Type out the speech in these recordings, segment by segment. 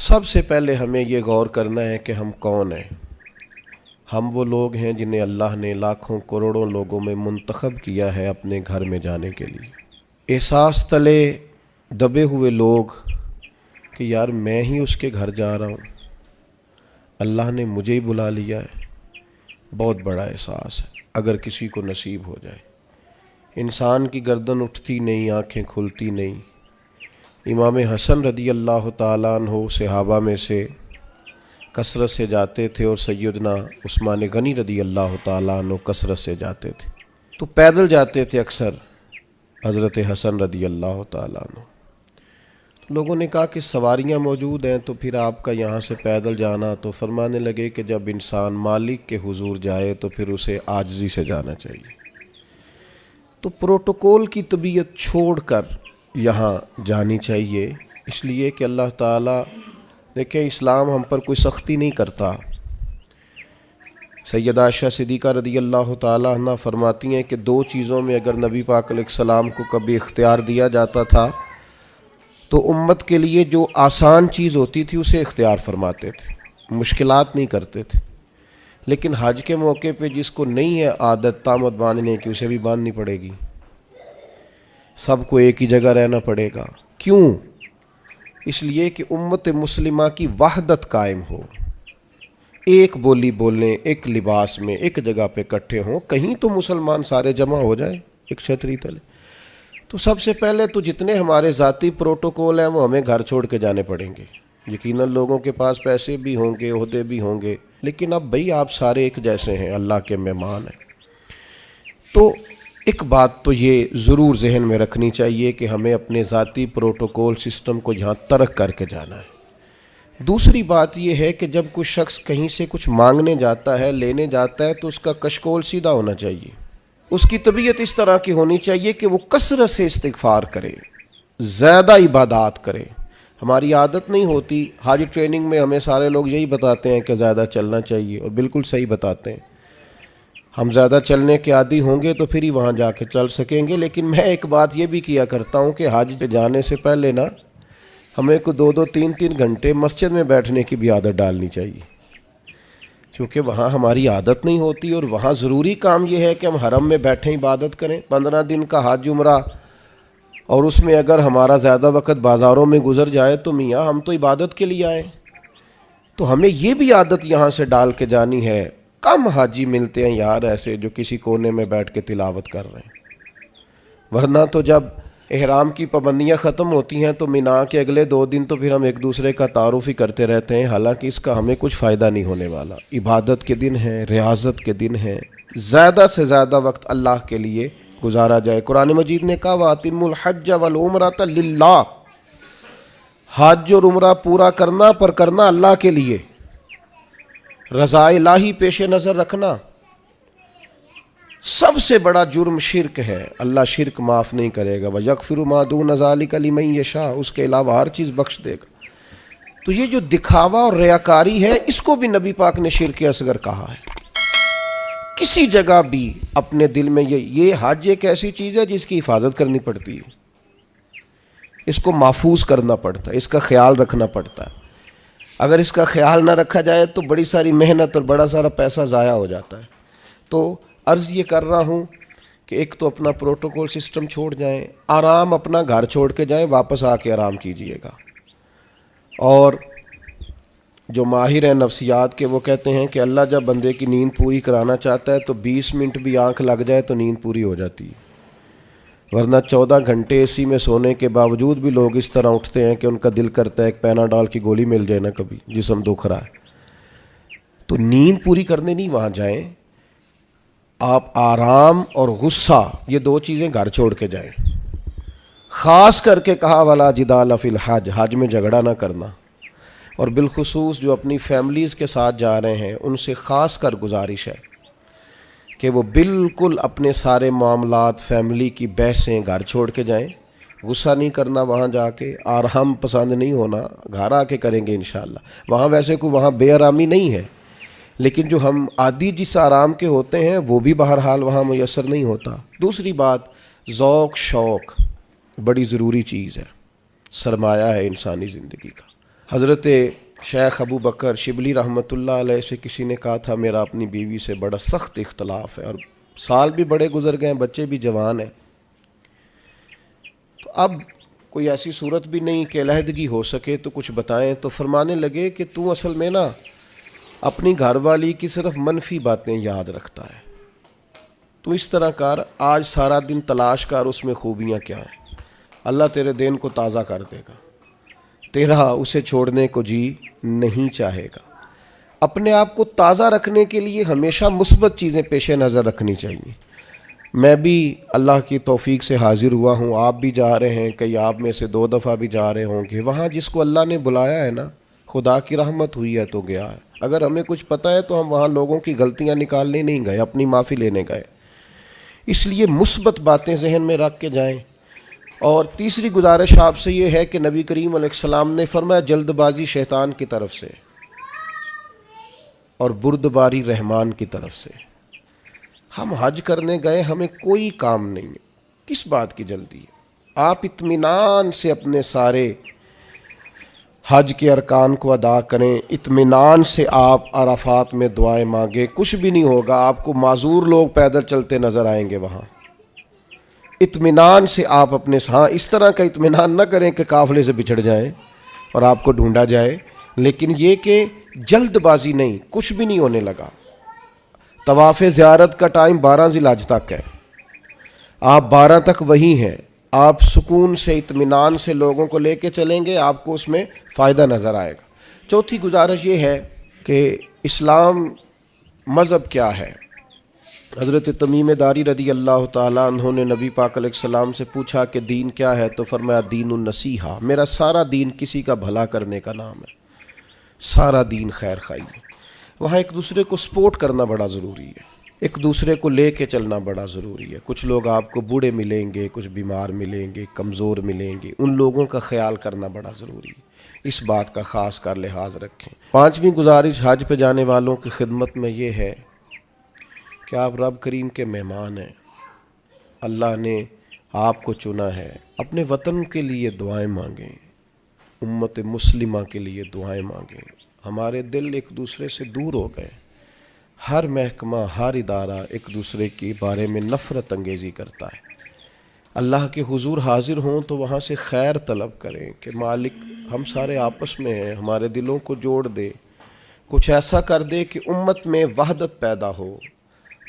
سب سے پہلے ہمیں یہ غور کرنا ہے کہ ہم کون ہیں۔ ہم وہ لوگ ہیں جنہیں اللہ نے لاکھوں کروڑوں لوگوں میں منتخب کیا ہے اپنے گھر میں جانے کے لیے۔ احساس تلے دبے ہوئے لوگ کہ یار میں ہی اس کے گھر جا رہا ہوں، اللہ نے مجھے ہی بلا لیا ہے، بہت بڑا احساس ہے اگر کسی کو نصیب ہو جائے۔ انسان کی گردن اٹھتی نہیں، آنکھیں کھلتی نہیں۔ امام حسن رضی اللہ تعالیٰ عنہ صحابہ میں سے کثرت سے جاتے تھے، اور سیدنا عثمان غنی رضی اللہ تعالیٰ عنہ کثرت سے جاتے تھے، تو پیدل جاتے تھے اکثر حضرت حسن رضی اللہ تعالیٰ عنہ۔ لوگوں نے کہا کہ سواریاں موجود ہیں تو پھر آپ کا یہاں سے پیدل جانا، تو فرمانے لگے کہ جب انسان مالک کے حضور جائے تو پھر اسے عاجزی سے جانا چاہیے۔ تو پروٹوکول کی طبیعت چھوڑ کر یہاں جانی چاہیے، اس لیے کہ اللہ تعالیٰ دیکھیں اسلام ہم پر کوئی سختی نہیں کرتا۔ سیدہ عائشہ صدیقہ رضی اللہ تعالیٰ عنہ فرماتی ہیں کہ دو چیزوں میں اگر نبی پاک علیہ السلام کو کبھی اختیار دیا جاتا تھا تو امت کے لیے جو آسان چیز ہوتی تھی اسے اختیار فرماتے تھے، مشکلات نہیں کرتے تھے۔ لیکن حج کے موقع پہ جس کو نہیں ہے عادت تامت باندھنے کی، اسے بھی باندھنی پڑے گی، سب کو ایک ہی جگہ رہنا پڑے گا۔ کیوں؟ اس لیے کہ امت مسلمہ کی وحدت قائم ہو، ایک بولی بولیں، ایک لباس میں ایک جگہ پہ اکٹھے ہوں، کہیں تو مسلمان سارے جمع ہو جائیں ایک چھتری تلے۔ تو سب سے پہلے تو جتنے ہمارے ذاتی پروٹوکول ہیں وہ ہمیں گھر چھوڑ کے جانے پڑیں گے۔ یقیناً لوگوں کے پاس پیسے بھی ہوں گے، عہدے بھی ہوں گے، لیکن اب بھئی آپ سارے ایک جیسے ہیں، اللہ کے مہمان ہیں۔ تو ایک بات تو یہ ضرور ذہن میں رکھنی چاہیے کہ ہمیں اپنے ذاتی پروٹوکول سسٹم کو یہاں ترک کر کے جانا ہے۔ دوسری بات یہ ہے کہ جب کوئی شخص کہیں سے کچھ مانگنے جاتا ہے، لینے جاتا ہے، تو اس کا کشکول سیدھا ہونا چاہیے۔ اس کی طبیعت اس طرح کی ہونی چاہیے کہ وہ کثرت سے استغفار کرے، زیادہ عبادات کرے۔ ہماری عادت نہیں ہوتی، حج ٹریننگ میں ہمیں سارے لوگ یہی بتاتے ہیں کہ زیادہ چلنا چاہیے، اور بالکل صحیح بتاتے ہیں۔ ہم زیادہ چلنے کے عادی ہوں گے تو پھر ہی وہاں جا کے چل سکیں گے۔ لیکن میں ایک بات یہ بھی کیا کرتا ہوں کہ حج پہ جانے سے پہلے نا ہمیں کو 2-3 گھنٹے مسجد میں بیٹھنے کی بھی عادت ڈالنی چاہیے، کیونکہ وہاں ہماری عادت نہیں ہوتی، اور وہاں ضروری کام یہ ہے کہ ہم حرم میں بیٹھیں عبادت کریں۔ 15 دن کا حج عمرہ، اور اس میں اگر ہمارا زیادہ وقت بازاروں میں گزر جائے تو میاں ہم تو عبادت کے لیے آئے، تو ہمیں یہ بھی عادت یہاں سے ڈال کے جانی ہے۔ کم حاجی ملتے ہیں یار ایسے جو کسی کونے میں بیٹھ کے تلاوت کر رہے ہیں، ورنہ تو جب احرام کی پابندیاں ختم ہوتی ہیں تو مینا کے اگلے 2 دن تو پھر ہم ایک دوسرے کا تعارف ہی کرتے رہتے ہیں، حالانکہ اس کا ہمیں کچھ فائدہ نہیں ہونے والا۔ عبادت کے دن ہیں، ریاضت کے دن ہیں، زیادہ سے زیادہ وقت اللہ کے لیے گزارا جائے۔ قرآن مجید نے کہا وَأَتِمُّوا الْحَجَّ وَالْعُمْرَةَ لِلَّهِ، حج اور عمرہ پورا کرنا پر کرنا اللہ کے لیے، رضا الہی پیش نظر رکھنا۔ سب سے بڑا جرم شرک ہے، اللہ شرک معاف نہیں کرے گا۔ وَيَغْفِرُ مَا دُونَ ذَلِكَ لِمَن يَشَاءُ، اس کے علاوہ ہر چیز بخش دے گا۔ تو یہ جو دکھاوا اور ریاکاری ہے، اس کو بھی نبی پاک نے شرک اصغر کہا ہے۔ کسی جگہ بھی اپنے دل میں یہ حج ایک ایسی چیز ہے جس کی حفاظت کرنی پڑتی ہے، اس کو محفوظ کرنا پڑتا ہے، اس کا خیال رکھنا پڑتا ہے۔ اگر اس کا خیال نہ رکھا جائے تو بڑی ساری محنت اور بڑا سارا پیسہ ضائع ہو جاتا ہے۔ تو عرض یہ کر رہا ہوں کہ ایک تو اپنا پروٹوکول سسٹم چھوڑ جائیں، آرام اپنا گھر چھوڑ کے جائیں، واپس آ کے آرام کیجئے گا۔ اور جو ماہر ہیں نفسیات کے وہ کہتے ہیں کہ اللہ جب بندے کی نیند پوری کرانا چاہتا ہے تو 20 منٹ بھی آنکھ لگ جائے تو نیند پوری ہو جاتی ہے، ورنہ 14 گھنٹے اے سی میں سونے کے باوجود بھی لوگ اس طرح اٹھتے ہیں کہ ان کا دل کرتا ہے ایک پیناڈول کی گولی مل جائے نا، کبھی جسم دکھ رہا ہے۔ تو نیند پوری کرنے نہیں وہاں جائیں، آپ آرام اور غصہ یہ 2 چیزیں گھر چھوڑ کے جائیں۔ خاص کر کے کہا وَلَا جِدَالَ فِي الْحَجِّ، حج میں جھگڑا نہ کرنا، اور بالخصوص جو اپنی فیملیز کے ساتھ جا رہے ہیں ان سے خاص کر گزارش ہے کہ وہ بالکل اپنے سارے معاملات، فیملی کی بحثیں گھر چھوڑ کے جائیں۔ غصہ نہیں کرنا وہاں جا کے، آرام پسند نہیں ہونا، گھر آ کے کریں گے انشاءاللہ۔ وہاں ویسے کوئی وہاں بے آرامی نہیں ہے، لیکن جو ہم عادی جس آرام کے ہوتے ہیں وہ بھی بہرحال وہاں میسر نہیں ہوتا۔ دوسری بات، ذوق شوق بڑی ضروری چیز ہے، سرمایہ ہے انسانی زندگی کا۔ حضرت شیخ ابو بکر شبلی رحمۃ اللہ علیہ سے کسی نے کہا تھا میرا اپنی بیوی سے بڑا سخت اختلاف ہے اور سال بھی بڑے گزر گئے ہیں، بچے بھی جوان ہیں، تو اب کوئی ایسی صورت بھی نہیں کہ علیحدگی ہو سکے تو کچھ بتائیں۔ تو فرمانے لگے کہ تو اصل میں نا اپنی گھر والی کی صرف منفی باتیں یاد رکھتا ہے، تو اس طرح کر آج سارا دن تلاش کر اس میں خوبیاں کیا ہیں، اللہ تیرے دین کو تازہ کر دے گا، تیرا اسے چھوڑنے کو جی نہیں چاہے گا۔ اپنے آپ کو تازہ رکھنے کے لیے ہمیشہ مثبت چیزیں پیش نظر رکھنی چاہیے۔ میں بھی اللہ کی توفیق سے حاضر ہوا ہوں، آپ بھی جا رہے ہیں، کئی آپ میں سے 2 دفعہ بھی جا رہے ہوں گے، وہاں جس کو اللہ نے بلایا ہے نا، خدا کی رحمت ہوئی ہے تو گیا ہے۔ اگر ہمیں کچھ پتہ ہے تو ہم وہاں لوگوں کی غلطیاں نکالنے نہیں گئے، اپنی معافی لینے گئے۔ اس لیے مثبت باتیں ذہن میں رکھ کے جائیں۔ اور تیسری گزارش آپ سے یہ ہے کہ نبی کریم علیہ السلام نے فرمایا جلد بازی شیطان کی طرف سے اور بردباری رحمان کی طرف سے۔ ہم حج کرنے گئے، ہمیں کوئی کام نہیں ہے، کس بات کی جلدی ہے؟ آپ اطمینان سے اپنے سارے حج کے ارکان کو ادا کریں، اطمینان سے آپ عرفات میں دعائیں مانگیں، کچھ بھی نہیں ہوگا، آپ کو معذور لوگ پیدل چلتے نظر آئیں گے وہاں۔ اطمینان سے آپ اپنے ہاں اس طرح کا اطمینان نہ کریں کہ قافلے سے بچھڑ جائیں اور آپ کو ڈھونڈا جائے، لیکن یہ کہ جلد بازی نہیں، کچھ بھی نہیں ہونے لگا۔ طواف زیارت کا ٹائم 12 ذی الحج تک ہے، آپ 12 تک وہی ہیں، آپ سکون سے اطمینان سے لوگوں کو لے کے چلیں گے، آپ کو اس میں فائدہ نظر آئے گا۔ چوتھی گزارش یہ ہے کہ اسلام مذہب کیا ہے؟ حضرت تمیم داری رضی اللہ تعالیٰ عنہ نے نبی پاک علیہ السلام سے پوچھا کہ دین کیا ہے؟ تو فرمایا دین النصیحہ، میرا سارا دین کسی کا بھلا کرنے کا نام ہے، سارا دین خیر خواہی ہے۔ وہاں ایک دوسرے کو سپورٹ کرنا بڑا ضروری ہے، ایک دوسرے کو لے کے چلنا بڑا ضروری ہے۔ کچھ لوگ آپ کو بوڑھے ملیں گے، کچھ بیمار ملیں گے، کمزور ملیں گے، ان لوگوں کا خیال کرنا بڑا ضروری ہے، اس بات کا خاص کر لحاظ رکھیں۔ 5ویں گزارش حج پہ جانے والوں کی خدمت میں یہ ہے کہ آپ رب کریم کے مہمان ہیں، اللہ نے آپ کو چنا ہے، اپنے وطن کے لیے دعائیں مانگیں، امت مسلمہ کے لیے دعائیں مانگیں۔ ہمارے دل ایک دوسرے سے دور ہو گئے، ہر محکمہ ہر ادارہ ایک دوسرے کے بارے میں نفرت انگیزی کرتا ہے۔ اللہ کے حضور حاضر ہوں تو وہاں سے خیر طلب کریں کہ مالک ہم سارے آپس میں ہیں، ہمارے دلوں کو جوڑ دے، کچھ ایسا کر دے کہ امت میں وحدت پیدا ہو۔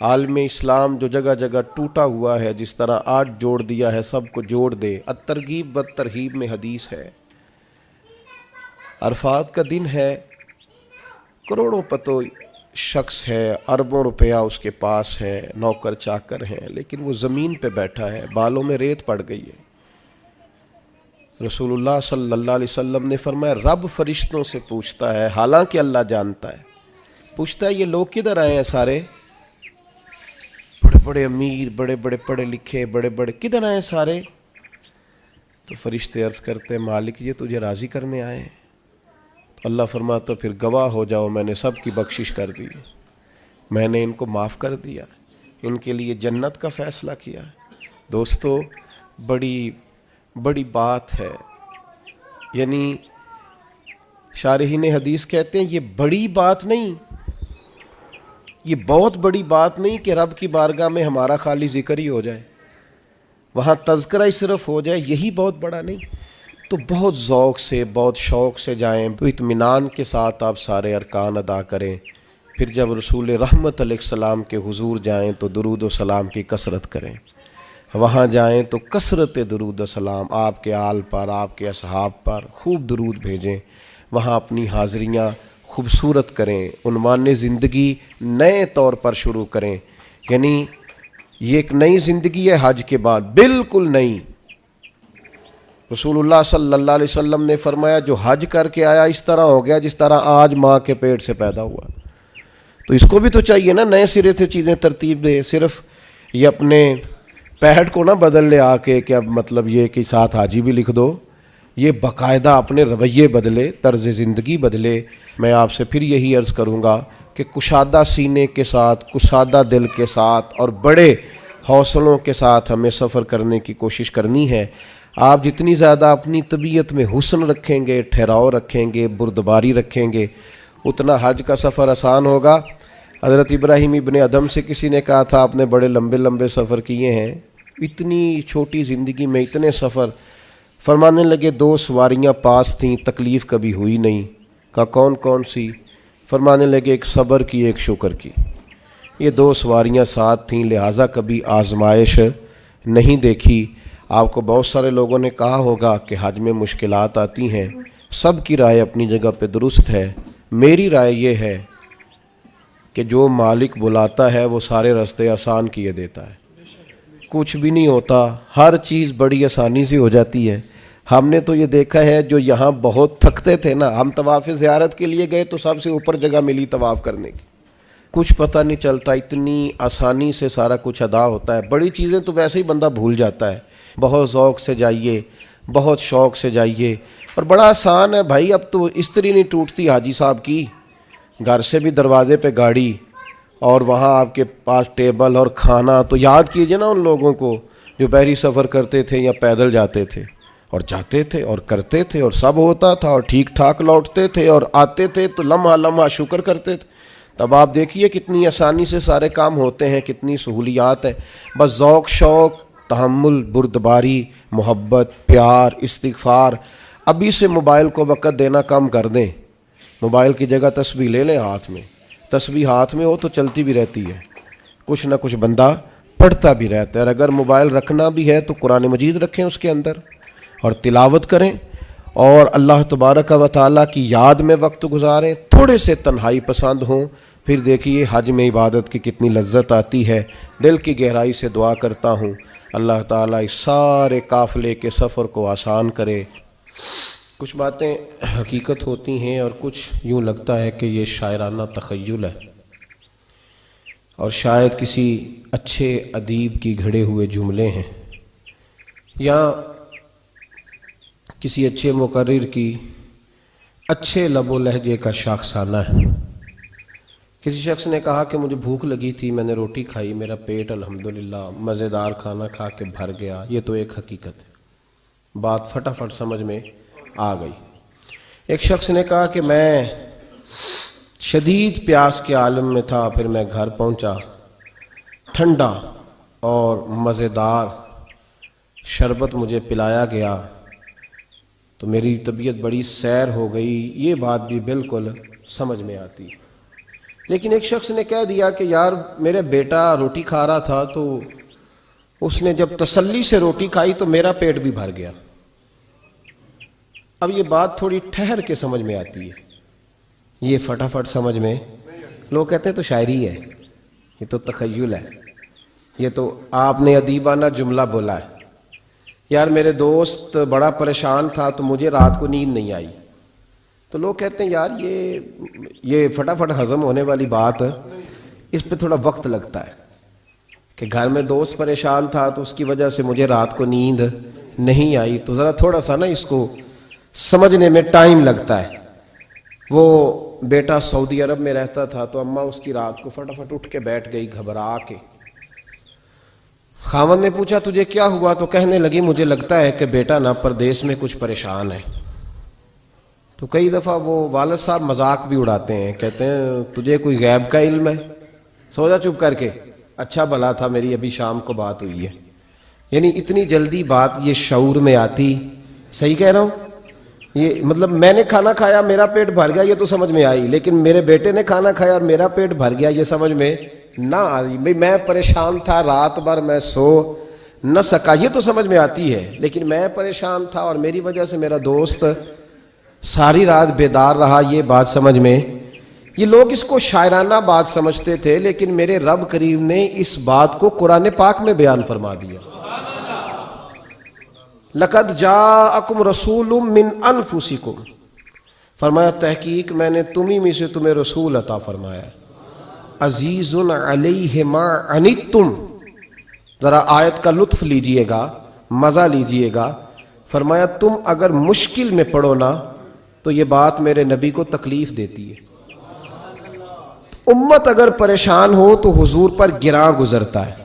عالم اسلام جو جگہ جگہ ٹوٹا ہوا ہے، جس طرح آج جوڑ دیا ہے، سب کو جوڑ دے۔ الترغیب والترہیب میں حدیث ہے، عرفات کا دن ہے، کروڑوں پتو شخص ہے، اربوں روپیہ اس کے پاس ہے، نوکر چاکر ہیں، لیکن وہ زمین پہ بیٹھا ہے، بالوں میں ریت پڑ گئی ہے۔ رسول اللہ صلی اللہ علیہ وسلم نے فرمایا رب فرشتوں سے پوچھتا ہے، حالانکہ اللہ جانتا ہے، پوچھتا ہے یہ لوگ کدھر آئے ہیں سارے؟ بڑے بڑے امیر، بڑے بڑے پڑھے لکھے، بڑے بڑے، کدھر آئے ہیں سارے؟ تو فرشتے عرض کرتے ہیں مالک یہ تجھے راضی کرنے آئے ہیں۔ تو اللہ فرماتا پھر گواہ ہو جاؤ، میں نے سب کی بخشش کر دی، میں نے ان کو معاف کر دیا، ان کے لیے جنت کا فیصلہ کیا۔ دوستو بڑی بڑی بات ہے، یعنی شارحین حدیث کہتے ہیں یہ بڑی بات نہیں، یہ بہت بڑی بات نہیں کہ رب کی بارگاہ میں ہمارا خالی ذکر ہی ہو جائے، وہاں تذکرہ ہی صرف ہو جائے، یہی بہت بڑا نہیں۔ تو بہت ذوق سے، بہت شوق سے جائیں، تو اطمینان کے ساتھ آپ سارے ارکان ادا کریں۔ پھر جب رسول رحمت علیہ السلام کے حضور جائیں تو درود و سلام کی کثرت کریں، وہاں جائیں تو کثرت درود و سلام آپ کے آل پر، آپ کے اصحاب پر خوب درود بھیجیں، وہاں اپنی حاضریاں خوبصورت کریں، عنوان زندگی نئے طور پر شروع کریں، یعنی یہ ایک نئی زندگی ہے حج کے بعد، بالکل نئی۔ رسول اللہ صلی اللہ علیہ وسلم نے فرمایا جو حج کر کے آیا اس طرح ہو گیا جس طرح آج ماں کے پیٹ سے پیدا ہوا۔ تو اس کو بھی تو چاہیے نا نئے سرے سے چیزیں ترتیب دے، صرف یہ اپنے پیٹ کو نہ بدل لے آ کے کہ اب مطلب یہ کہ ساتھ حاجی بھی لکھ دو، یہ باقاعدہ اپنے رویے بدلے، طرز زندگی بدلے۔ میں آپ سے پھر یہی عرض کروں گا کہ کشادہ سینے کے ساتھ، کشادہ دل کے ساتھ اور بڑے حوصلوں کے ساتھ ہمیں سفر کرنے کی کوشش کرنی ہے۔ آپ جتنی زیادہ اپنی طبیعت میں حسن رکھیں گے، ٹھہراؤ رکھیں گے، بردباری رکھیں گے، اتنا حج کا سفر آسان ہوگا۔ حضرت ابراہیم ابن ادم سے کسی نے کہا تھا آپ نے بڑے لمبے لمبے سفر کیے ہیں، اتنی چھوٹی زندگی میں اتنے سفر؟ فرمانے لگے 2 سواریاں پاس تھیں، تکلیف کبھی ہوئی نہیں۔ کہا کون کون سی؟ فرمانے لگے ایک صبر کی، ایک شکر کی۔ یہ 2 سواریاں ساتھ تھیں، لہٰذا کبھی آزمائش نہیں دیکھی۔ آپ کو بہت سارے لوگوں نے کہا ہوگا کہ حج میں مشکلات آتی ہیں، سب کی رائے اپنی جگہ پہ درست ہے۔ میری رائے یہ ہے کہ جو مالک بلاتا ہے وہ سارے راستے آسان کیے دیتا ہے، کچھ بھی نہیں ہوتا، ہر چیز بڑی آسانی سے ہو جاتی ہے۔ ہم نے تو یہ دیکھا ہے، جو یہاں بہت تھکتے تھے نا، ہم طواف زیارت کے لیے گئے تو سب سے اوپر جگہ ملی طواف کرنے کی، کچھ پتہ نہیں چلتا، اتنی آسانی سے سارا کچھ ادا ہوتا ہے۔ بڑی چیزیں تو ویسے ہی بندہ بھول جاتا ہے۔ بہت ذوق سے جائیے، بہت شوق سے جائیے، اور بڑا آسان ہے بھائی۔ اب تو استری نہیں ٹوٹتی حاجی صاحب کی، گھر سے بھی دروازے پہ گاڑی، اور وہاں آپ کے پاس ٹیبل اور کھانا۔ تو یاد کیجئے نا ان لوگوں کو جو بحری سفر کرتے تھے یا پیدل جاتے تھے، اور جاتے تھے اور کرتے تھے اور سب ہوتا تھا اور ٹھیک ٹھاک لوٹتے تھے، اور آتے تھے تو لمحہ لمحہ شکر کرتے تھے۔ تب آپ دیکھیے کتنی آسانی سے سارے کام ہوتے ہیں، کتنی سہولیات ہیں۔ بس ذوق شوق، تحمل، بردباری، محبت، پیار، استغفار۔ ابھی سے موبائل کو وقت دینا کم کر دیں۔ موبائل کی جگہ تسبیح لے لیں ہاتھ میں، تسبیح ہاتھ میں ہو تو چلتی بھی رہتی ہے، کچھ نہ کچھ بندہ پڑھتا بھی رہتا ہے۔ اور اگر موبائل رکھنا بھی ہے تو قرآن مجید رکھیں اس کے اندر اور تلاوت کریں، اور اللہ تبارک و تعالیٰ کی یاد میں وقت گزاریں۔ تھوڑے سے تنہائی پسند ہوں، پھر دیکھیے حج میں عبادت کی کتنی لذت آتی ہے۔ دل کی گہرائی سے دعا کرتا ہوں اللہ تعالیٰ اس سارے قافلے کے سفر کو آسان کرے۔ کچھ باتیں حقیقت ہوتی ہیں اور کچھ یوں لگتا ہے کہ یہ شاعرانہ تخیل ہے، اور شاید کسی اچھے ادیب کی گھڑے ہوئے جملے ہیں، یا کسی اچھے مقرر کی اچھے لب و لہجے کا شاخسانہ ہے۔ کسی شخص نے کہا کہ مجھے بھوک لگی تھی، میں نے روٹی کھائی، میرا پیٹ الحمدللہ مزیدار کھانا کھا کے بھر گیا۔ یہ تو ایک حقیقت ہے، بات فٹافٹ سمجھ میں آ گئی۔ ایک شخص نے کہا کہ میں شدید پیاس کے عالم میں تھا، پھر میں گھر پہنچا، ٹھنڈا اور مزیدار شربت مجھے پلایا گیا تو میری طبیعت بڑی سیر ہو گئی۔ یہ بات بھی بالکل سمجھ میں آتی۔ لیکن ایک شخص نے کہہ دیا کہ یار میرا بیٹا روٹی کھا رہا تھا تو اس نے جب تسلی سے روٹی کھائی تو میرا پیٹ بھی بھر گیا۔ اب یہ بات تھوڑی ٹھہر کے سمجھ میں آتی ہے، یہ فٹافٹ سمجھ میں، لوگ کہتے ہیں تو شاعری ہے، یہ تو تخیل ہے، یہ تو آپ نے ادیبانہ جملہ بولا ہے۔ یار میرے دوست بڑا پریشان تھا تو مجھے رات کو نیند نہیں آئی، تو لوگ کہتے ہیں یار یہ فٹافٹ ہضم ہونے والی بات، اس پہ تھوڑا وقت لگتا ہے کہ گھر میں دوست پریشان تھا تو اس کی وجہ سے مجھے رات کو نیند نہیں آئی، تو ذرا تھوڑا سا نا اس کو سمجھنے میں ٹائم لگتا ہے۔ وہ بیٹا سعودی عرب میں رہتا تھا تو اماں اس کی رات کو فٹافٹ اٹھ کے بیٹھ گئی گھبرا کے۔ خاوند نے پوچھا تجھے کیا ہوا؟ تو کہنے لگی مجھے لگتا ہے کہ بیٹا نا پردیس میں کچھ پریشان ہے۔ تو کئی دفعہ وہ والد صاحب مذاق بھی اڑاتے ہیں، کہتے ہیں تجھے کوئی غیب کا علم ہے؟ سو جا چپ کر کے، اچھا بھلا تھا میری ابھی شام کو بات ہوئی ہے۔ یعنی اتنی جلدی بات یہ شعور میں آتی، صحیح کہہ رہا ہوں؟ یہ مطلب میں نے کھانا کھایا میرا پیٹ بھر گیا یہ تو سمجھ میں آئی، لیکن میرے بیٹے نے کھانا کھایا اور میرا پیٹ بھر گیا یہ سمجھ میں نہ آئی۔ میں پریشان تھا، رات بھر میں سو نہ سکا، یہ تو سمجھ میں آتی ہے، لیکن میں پریشان تھا اور میری وجہ سے میرا دوست ساری رات بیدار رہا، یہ بات سمجھ میں۔ یہ لوگ اس کو شاعرانہ بات سمجھتے تھے، لیکن میرے رب کریم نے اس بات کو قرآن پاک میں بیان فرما دیا۔ لَقَدْ جَاءَكُمْ رَسُولٌ مِّنْ أَنفُسِكُمْ، فرمایا تحقیق میں نے تمہیں میں سے تمہیں رسول عطا فرمایا۔ عزیز علیہ ما عنتم، ذرا آیت کا لطف لیجئے گا، مزہ لیجئے گا۔ فرمایا تم اگر مشکل میں پڑو نا تو یہ بات میرے نبی کو تکلیف دیتی ہے۔ امت اگر پریشان ہو تو حضور پر گراں گزرتا ہے،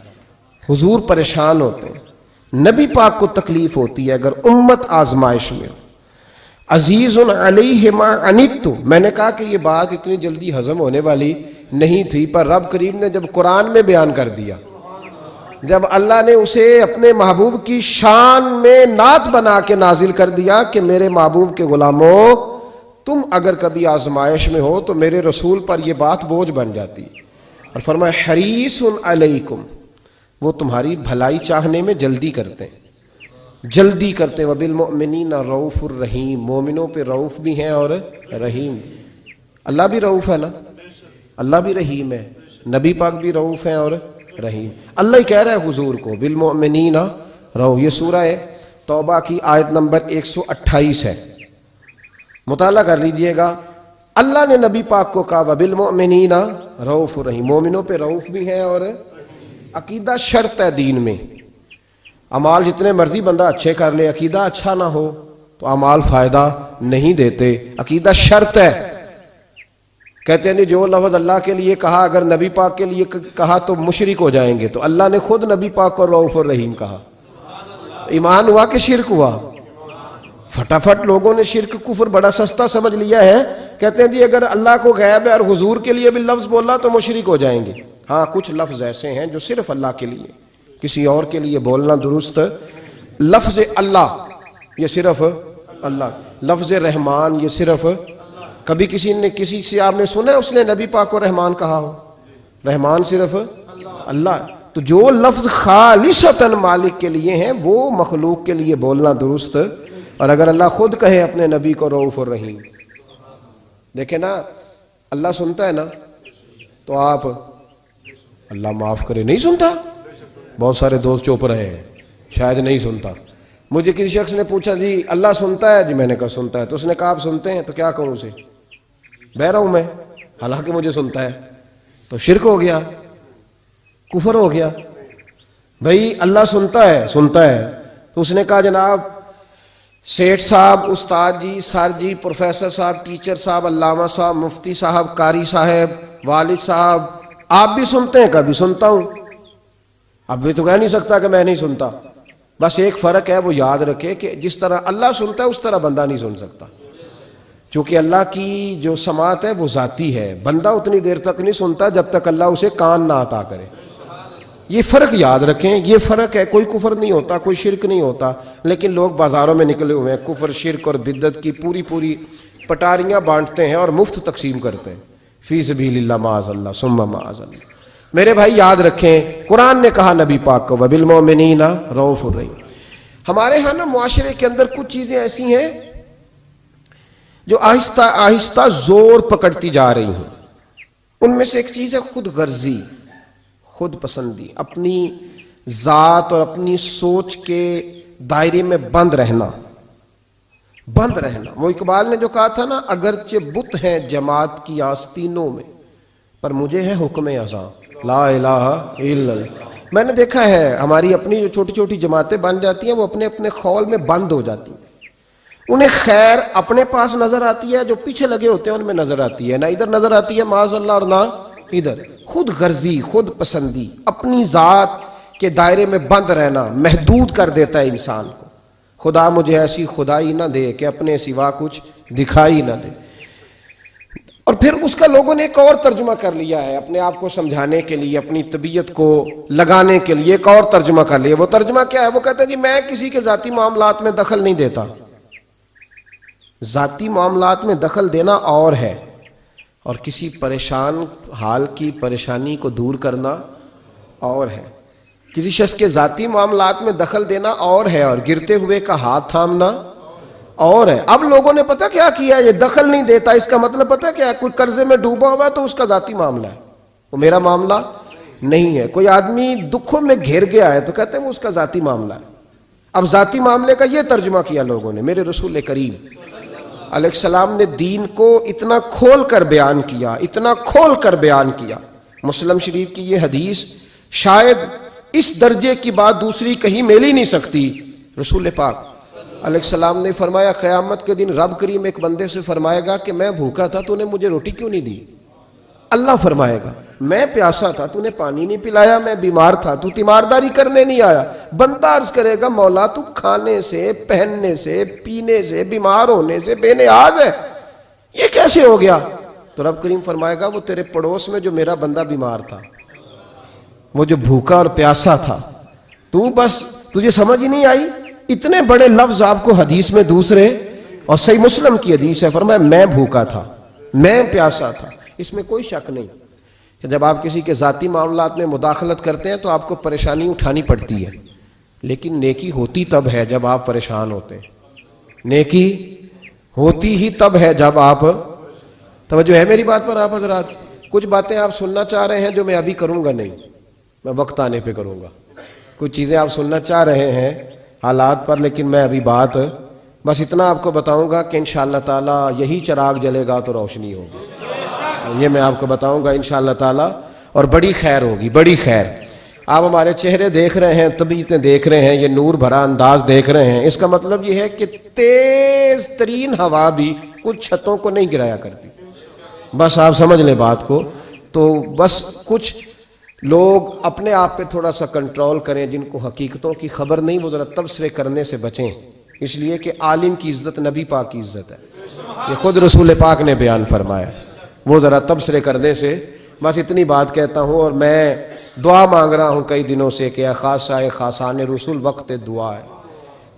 حضور پریشان ہوتے ہیں۔ نبی پاک کو تکلیف ہوتی ہے اگر امت آزمائش میں ہو. عزیز علیہ ما عنتم، میں نے کہا کہ یہ بات اتنی جلدی ہضم ہونے والی نہیں تھی، پر رب کریم نے جب قرآن میں بیان کر دیا، جب اللہ نے اسے اپنے محبوب کی شان میں نعت بنا کے نازل کر دیا کہ میرے محبوب کے غلاموں تم اگر کبھی آزمائش میں ہو تو میرے رسول پر یہ بات بوجھ بن جاتی، اور فرمایا حریص علیکم، وہ تمہاری بھلائی چاہنے میں جلدی کرتے ہیں، جلدی کرتے. وبالمؤمنین رؤوف الرحیم، مومنوں پہ رؤوف بھی ہیں اور رحیم. اللہ بھی رؤوف ہے نا، اللہ بھی رحیم ہے، نبی پاک بھی رؤوف ہیں اور رحیم. اللہ ہی کہہ رہا ہے حضور کو بالمؤمنین رؤوف. یہ سورہ توبہ کی آیت نمبر 128 ہے، مطالعہ کر لیجئے گا. اللہ نے نبی پاک کو کہا وبالمؤمنین رؤوف الرحیم، مومنوں پہ رؤوف بھی ہیں اور عقیدہ شرط ہے دین میں. اعمال جتنے مرضی بندہ اچھے کر لے، عقیدہ اچھا نہ ہو تو اعمال فائدہ نہیں دیتے. عقیدہ شرط ہے. کہتے ہیں جو لفظ اللہ کے لیے کہا اگر نبی پاک کے لیے کہا تو مشرک ہو جائیں گے، تو اللہ نے خود نبی پاک کو رؤوف الرحیم کہا. ایمان ہوا کہ شرک ہوا؟ فٹافٹ لوگوں نے شرک کفر بڑا سستا سمجھ لیا ہے. کہتے ہیں جی اگر اللہ کو غیب ہے اور حضور کے لیے بھی لفظ بولا تو مشرک ہو جائیں گے. ہاں کچھ لفظ ایسے ہیں جو صرف اللہ کے لیے، کسی اور کے لیے بولنا درست. لفظ اللہ یہ صرف اللہ، لفظ رحمان یہ صرف، کبھی کسی سے آپ نے سنا ہے اس نے نبی پاک کو رحمان کہا ہو؟ رحمان صرف اللہ. تو جو لفظ خالصتاً مالک کے لیے ہیں وہ مخلوق کے لیے بولنا درست. اور اگر اللہ خود کہے اپنے نبی کو رؤوف الرحیم، دیکھیں نا اللہ سنتا ہے نا، تو آپ اللہ معاف کرے نہیں سنتا. بہت سارے دوست چوپ رہے ہیں، شاید نہیں سنتا. مجھے کسی شخص نے پوچھا جی اللہ سنتا ہے؟ جی میں نے کہا سنتا ہے. تو اس نے کہا آپ سنتے ہیں؟ تو کیا کہوں اسے؟ بہرا ہوں میں، حالانکہ مجھے سنتا ہے. تو شرک ہو گیا، کفر ہو گیا. بھائی اللہ سنتا ہے، سنتا ہے. تو اس نے کہا جناب سیٹھ صاحب، استاد جی، سر جی، پروفیسر صاحب، ٹیچر صاحب، علامہ صاحب، مفتی صاحب، قاری صاحب، والد صاحب، آپ بھی سنتے ہیں؟ کبھی سنتا ہوں. اب بھی تو کہہ نہیں سکتا کہ میں نہیں سنتا. بس ایک فرق ہے، وہ یاد رکھے کہ جس طرح اللہ سنتا ہے اس طرح بندہ نہیں سن سکتا، چونکہ اللہ کی جو سماعت ہے وہ ذاتی ہے. بندہ اتنی دیر تک نہیں سنتا جب تک اللہ اسے کان نہ عطا کرے. یہ فرق یاد رکھیں، یہ فرق ہے. کوئی کفر نہیں ہوتا، کوئی شرک نہیں ہوتا، لیکن لوگ بازاروں میں نکلے ہوئے ہیں کفر، شرک اور بدعت کی پوری پٹاریاں بانٹتے ہیں اور مفت تقسیم کرتے ہیں. فی سبیل اللہ معاذ اللہ ثم معاذ اللہ. میرے بھائی یاد رکھیں قرآن نے کہا نبی پاک کو وبالمؤمنین رؤوف الرحیم. ہمارے ہاں نا معاشرے کے اندر کچھ چیزیں ایسی ہیں جو آہستہ آہستہ زور پکڑتی جا رہی ہیں. ان میں سے ایک چیز ہے خود غرضی، خود پسندی، اپنی ذات اور اپنی سوچ کے دائرے میں بند رہنا. وہ اقبال نے جو کہا تھا نا، اگرچہ بت ہیں جماعت کی آستینوں میں پر مجھے ہے حکم ازاں لا الہ الا اللہ. میں نے دیکھا ہے ہماری اپنی جو چھوٹی چھوٹی جماعتیں بن جاتی ہیں وہ اپنے اپنے خول میں بند ہو جاتی ہیں. انہیں خیر اپنے پاس نظر آتی ہے، جو پیچھے لگے ہوتے ہیں ان میں نظر آتی ہے، نہ ادھر نظر آتی ہے معاذ اللہ اور نہ ادھر. خود غرضی، خود پسندی، اپنی ذات کے دائرے میں بند رہنا محدود کر دیتا ہے انسان کو. خدا مجھے ایسی خدائی نہ دے کہ اپنے سوا کچھ دکھائی نہ دے. اور پھر اس کا لوگوں نے ایک اور ترجمہ کر لیا ہے اپنے آپ کو سمجھانے کے لیے، اپنی طبیعت کو لگانے کے لیے ایک اور ترجمہ کر لیا. وہ ترجمہ کیا ہے؟ وہ کہتے ہیں جی میں کسی کے ذاتی معاملات میں دخل نہیں دیتا. ذاتی معاملات میں دخل دینا اور ہے، اور کسی پریشان حال کی پریشانی کو دور کرنا اور ہے. کسی شخص کے ذاتی معاملات میں دخل دینا اور ہے، اور گرتے ہوئے کا ہاتھ تھامنا اور ہے. اب لوگوں نے پتہ کیا کیا، یہ دخل نہیں دیتا، اس کا مطلب پتہ کیا ہے؟ کوئی قرضے میں ڈوبا ہوا ہے تو اس کا ذاتی معاملہ ہے، وہ میرا معاملہ نہیں ہے. کوئی آدمی دکھوں میں گھر گیا ہے تو کہتے ہیں وہ اس کا ذاتی معاملہ ہے. اب ذاتی معاملے کا یہ ترجمہ کیا لوگوں نے. میرے رسول کریم علیہ السلام نے دین کو اتنا کھول کر بیان کیا، اتنا کھول کر بیان کیا. مسلم شریف کی یہ حدیث شاید اس درجے کی بات دوسری کہیں مل ہی نہیں سکتی. رسول پاک علیہ السلام نے فرمایا قیامت کے دن رب کریم ایک بندے سے فرمائے گا کہ میں بھوکا تھا تو نے مجھے روٹی کیوں نہیں دی؟ اللہ فرمائے گا میں پیاسا تھا تو نے پانی نہیں پلایا، میں بیمار تھا تو تیمارداری کرنے نہیں آیا۔ بندہ عرض کرے گا مولا تو کھانے سے، پہننے سے، پینے سے، بیمار ہونے سے بے نیاز ہے، یہ کیسے ہو گیا؟ تو رب کریم فرمائے گا وہ تیرے پڑوس میں جو میرا بندہ بیمار تھا، وہ جو بھوکا اور پیاسا تھا، تو بس تجھے سمجھ ہی نہیں آئی۔ اتنے بڑے لفظ آپ کو حدیث میں دوسرے، اور صحیح مسلم کی حدیث ہے، فرمایا میں بھوکا تھا، میں پیاسا تھا۔ اس میں کوئی شک نہیں کہ جب آپ کسی کے ذاتی معاملات میں مداخلت کرتے ہیں تو آپ کو پریشانی اٹھانی پڑتی ہے، لیکن نیکی ہوتی تب ہے جب آپ پریشان ہوتے ہیں، نیکی ہوتی ہی تب ہے جب آپ، توجہ ہے میری بات پر آپ حضرات؟ کچھ باتیں آپ سننا چاہ رہے ہیں جو میں ابھی کروں گا نہیں، میں وقت آنے پہ کروں گا۔ کچھ چیزیں آپ سننا چاہ رہے ہیں حالات پر، لیکن میں ابھی بات بس اتنا آپ کو بتاؤں گا کہ انشاءاللہ تعالی یہی چراغ جلے گا تو روشنی ہوگی، یہ میں آپ کو بتاؤں گا انشاءاللہ تعالی، اور بڑی خیر ہوگی، بڑی خیر۔ آپ ہمارے چہرے دیکھ رہے ہیں، طبیعتیں دیکھ رہے ہیں، یہ نور بھرا انداز دیکھ رہے ہیں، اس کا مطلب یہ ہے کہ تیز ترین ہوا بھی کچھ چھتوں کو نہیں گرایا کرتی، بس آپ سمجھ لیں بات کو۔ تو بس کچھ لوگ اپنے آپ پہ تھوڑا سا کنٹرول کریں، جن کو حقیقتوں کی خبر نہیں وہ ذرا تبصرے کرنے سے بچیں، اس لیے کہ عالم کی عزت نبی پاک کی عزت ہے، یہ خود رسول پاک نے بیان فرمایا، وہ ذرا تبصرے کرنے سے بس اتنی بات کہتا ہوں۔ اور میں دعا مانگ رہا ہوں کئی دنوں سے کہ خاصہ خاصان رسول وقت دعا ہے۔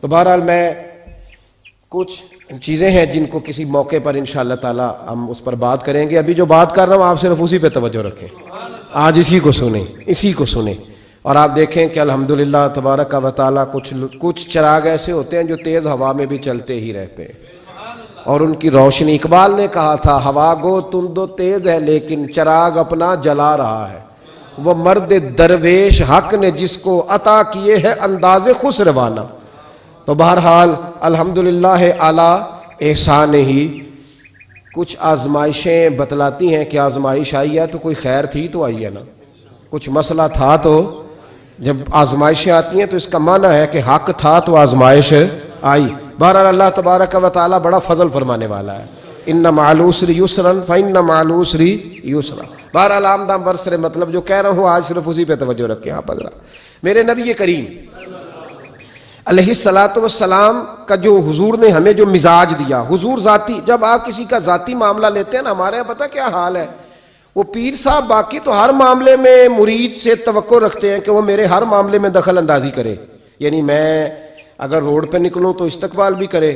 تو بہرحال میں کچھ چیزیں ہیں جن کو کسی موقع پر انشاءاللہ تعالی ہم اس پر بات کریں گے، ابھی جو بات کر رہا ہوں آپ صرف اسی پہ توجہ رکھیں، آج اسی کو سنیں، اسی کو سنیں، اور آپ دیکھیں کہ الحمدللہ تبارک و تعالی کچھ چراغ ایسے ہوتے ہیں جو تیز ہوا میں بھی چلتے ہی رہتے ہیں، اور ان کی روشنی، اقبال نے کہا تھا ہوا گو تند و تیز ہے لیکن چراغ اپنا جلا رہا ہے، وہ مرد درویش حق نے جس کو عطا کیے ہے انداز خسروانہ۔ تو بہرحال الحمدللہ اعلیٰ احسان ہی کچھ آزمائشیں بتلاتی ہیں کہ آزمائش آئی ہے تو کوئی خیر تھی تو آئی ہے نا، کچھ مسئلہ تھا، تو جب آزمائشیں آتی ہیں تو اس کا معنی ہے کہ حق تھا تو آزمائش آئی۔ بہرحال اللہ تبارک و تعالی بڑا فضل فرمانے والا ہے، ان مع العسر یسرا فان مع العسر یسرا۔ بہرحال آمدہ برسر مطلب جو کہہ رہا ہوں آج صرف اسی پہ توجہ رکھیں آپ حضرات۔ میرے نبی کریم علیہ الصلاۃ والسلام کا جو حضور نے ہمیں جو مزاج دیا، حضور ذاتی، جب آپ کسی کا ذاتی معاملہ لیتے ہیں نا، ہمارے یہاں پتہ کیا حال ہے، وہ پیر صاحب باقی تو ہر معاملے میں مرید سے توقع رکھتے ہیں کہ وہ میرے ہر معاملے میں دخل اندازی کرے، یعنی میں اگر روڈ پہ نکلوں تو استقبال بھی کرے،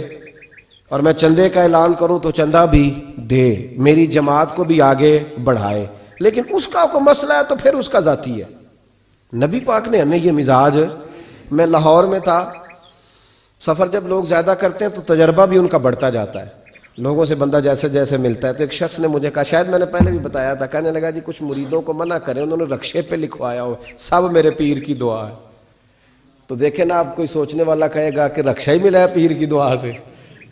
اور میں چندے کا اعلان کروں تو چندہ بھی دے، میری جماعت کو بھی آگے بڑھائے، لیکن اس کا کوئی مسئلہ ہے تو پھر اس کا ذاتی ہے۔ نبی پاک نے ہمیں یہ مزاج، میں لاہور میں تھا، سفر جب لوگ زیادہ کرتے ہیں تو تجربہ بھی ان کا بڑھتا جاتا ہے، لوگوں سے بندہ جیسے جیسے ملتا ہے، تو ایک شخص نے مجھے کہا، شاید میں نے پہلے بھی بتایا تھا، کہنے لگا جی کچھ مریدوں کو منع کریں، انہوں نے رکشے پہ لکھوایا ہو سب میرے پیر کی دعا ہے۔ تو دیکھیں نا، آپ کوئی سوچنے والا کہے گا کہ رکشہ ہی ملا ہے پیر کی دعا سے،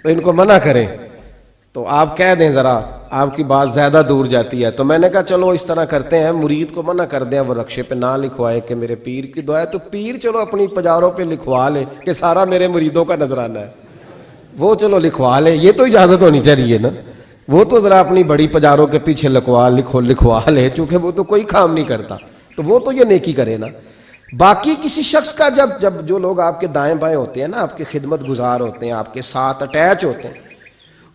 تو ان کو منع کریں، تو آپ کہہ دیں ذرا، آپ کی بات زیادہ دور جاتی ہے۔ تو میں نے کہا چلو اس طرح کرتے ہیں، مرید کو منع کر دیں وہ رکشے پہ نہ لکھوائے کہ میرے پیر کی دعا ہے، تو پیر چلو اپنی پجاروں پہ لکھوا لے کہ سارا میرے مریدوں کا نذرانہ ہے، وہ چلو لکھوا لے، یہ تو اجازت ہونی چاہیے نا، وہ تو ذرا اپنی بڑی پجاروں کے پیچھے لکھوا لے، چونکہ وہ تو کوئی کام نہیں کرتا، تو وہ تو یہ نیکی کرے نا۔ باقی کسی شخص کا جب جو لوگ آپ کے دائیں بائیں ہوتے ہیں نا، آپ کے خدمت گزار ہوتے ہیں، آپ کے ساتھ اٹیچ ہوتے ہیں،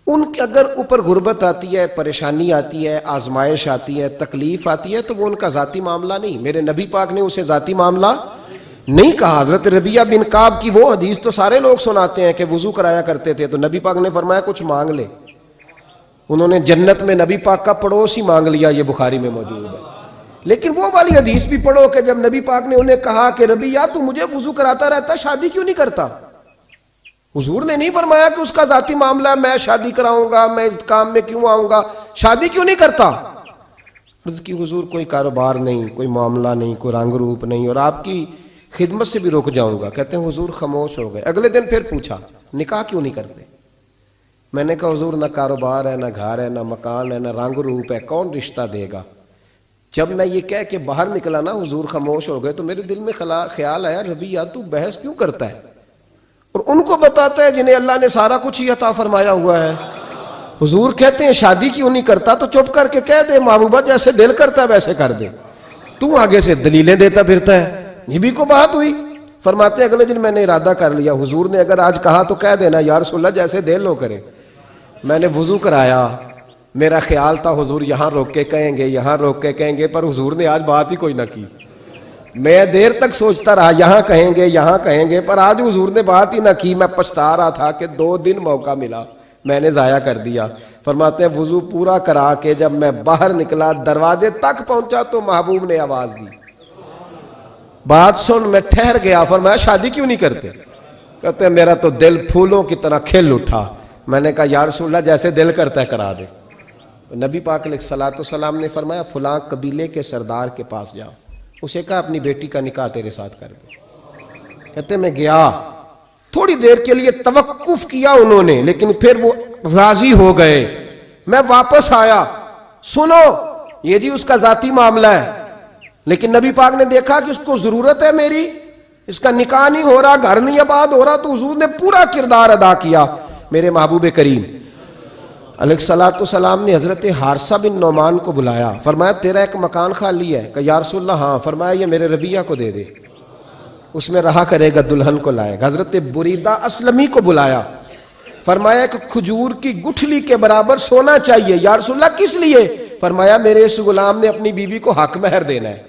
ان کے اگر اوپر غربت آتی ہے، پریشانی آتی ہے، آزمائش آتی ہے، تکلیف آتی ہے، تو وہ ان کا ذاتی معاملہ نہیں، میرے نبی پاک نے اسے ذاتی معاملہ نہیں کہا۔ حضرت ربیعہ بن کعب کی وہ حدیث تو سارے لوگ سناتے ہیں کہ وضو کرایا کرتے تھے، تو نبی پاک نے فرمایا کچھ مانگ لے، انہوں نے جنت میں نبی پاک کا پڑوس ہی مانگ لیا، یہ بخاری میں موجود ہے۔ لیکن وہ والی حدیث بھی پڑھو کہ جب نبی پاک نے انہیں کہا کہ ربیعہ تو مجھے وضو کراتا رہتا، شادی کیوں نہیں کرتا؟ حضور نے نہیں فرمایا کہ اس کا ذاتی معاملہ ہے، میں شادی کراؤں گا، میں اس کام میں کیوں آؤں گا، شادی کیوں نہیں کرتا؟ عرض کی حضور کوئی کاروبار نہیں، کوئی معاملہ نہیں، کوئی رنگ روپ نہیں، اور آپ کی خدمت سے بھی رک جاؤں گا۔ کہتے ہیں حضور خاموش ہو گئے۔ اگلے دن پھر پوچھا نکاح کیوں نہیں کرتے؟ میں نے کہا حضور نہ کاروبار ہے، نہ گھر ہے، نہ مکان ہے، نہ رنگ روپ ہے، کون رشتہ دے گا؟ جب میں یہ کہہ کے باہر نکلا نا، حضور خاموش ہو گئے، تو میرے دل میں خیال آیا ربیعہ تو بحث کیوں کرتا ہے، اور ان کو بتاتا ہے جنہیں اللہ نے سارا کچھ ہی عطا فرمایا ہوا ہے۔ حضور کہتے ہیں شادی کیوں نہیں کرتا؟ تو چپ کر کے کہہ دے محبوبہ جیسے دل کرتا ہے ویسے کر دے، تو آگے سے دلیلیں دیتا پھرتا ہے، یہ بھی کو بات ہوئی؟ فرماتے ہیں اگلے دن میں نے ارادہ کر لیا، حضور نے اگر آج کہا تو کہہ دینا یا رسول اللہ جیسے دل ہو کرے۔ میں نے وضو کرایا، میرا خیال تھا حضور یہاں روک کے کہیں گے، یہاں روک کے کہیں گے، پر حضور نے آج بات ہی کوئی نہ کی۔ میں دیر تک سوچتا رہا یہاں کہیں گے یہاں کہیں گے، پر آج حضور نے بات ہی نہ کی۔ میں پچھتا رہا تھا کہ 2 دن موقع ملا میں نے ضائع کر دیا۔ فرماتے ہیں وضو پورا کرا کے جب میں باہر نکلا، دروازے تک پہنچا تو محبوب نے آواز دی، بات سن۔ میں ٹھہر گیا، فرمایا شادی کیوں نہیں کرتے؟ کہتے ہیں میرا تو دل پھولوں کی طرح کھل اٹھا۔ میں نے کہا یا رسول اللہ جیسے دل کرتا ہے کرا دے۔ نبی پاک علیہ الصلوۃ والسلام نے فرمایا فلاں قبیلے کے سردار کے پاس جاؤ، اسے کہا اپنی بیٹی کا نکاح تیرے ساتھ کر دے۔ کہتے میں گیا، تھوڑی دیر کے لیے توقف کیا انہوں نے، لیکن پھر وہ راضی ہو گئے۔ میں واپس آیا، سنو یہ جی اس کا ذاتی معاملہ ہے، لیکن نبی پاک نے دیکھا کہ اس کو ضرورت ہے میری، اس کا نکاح نہیں ہو رہا، گھر نہیں آباد ہو رہا، تو حضور نے پورا کردار ادا کیا۔ میرے محبوب کریم علیہ الصلوۃ والسلام نے حضرت حارثہ بن نعمان کو بلایا، فرمایا تیرا ایک مکان خالی ہے؟ کہ یا رسول اللہ ہاں۔ فرمایا یہ میرے ربیہ کو دے دے، اس میں رہا کرے گا، دلہن کو لائے گا۔ حضرت بریدہ اسلمی کو بلایا، فرمایا کہ کھجور کی گٹھلی کے برابر سونا چاہیے۔ یا رسول اللہ کس لیے؟ فرمایا میرے اس غلام نے اپنی بیوی کو حق مہر دینا ہے۔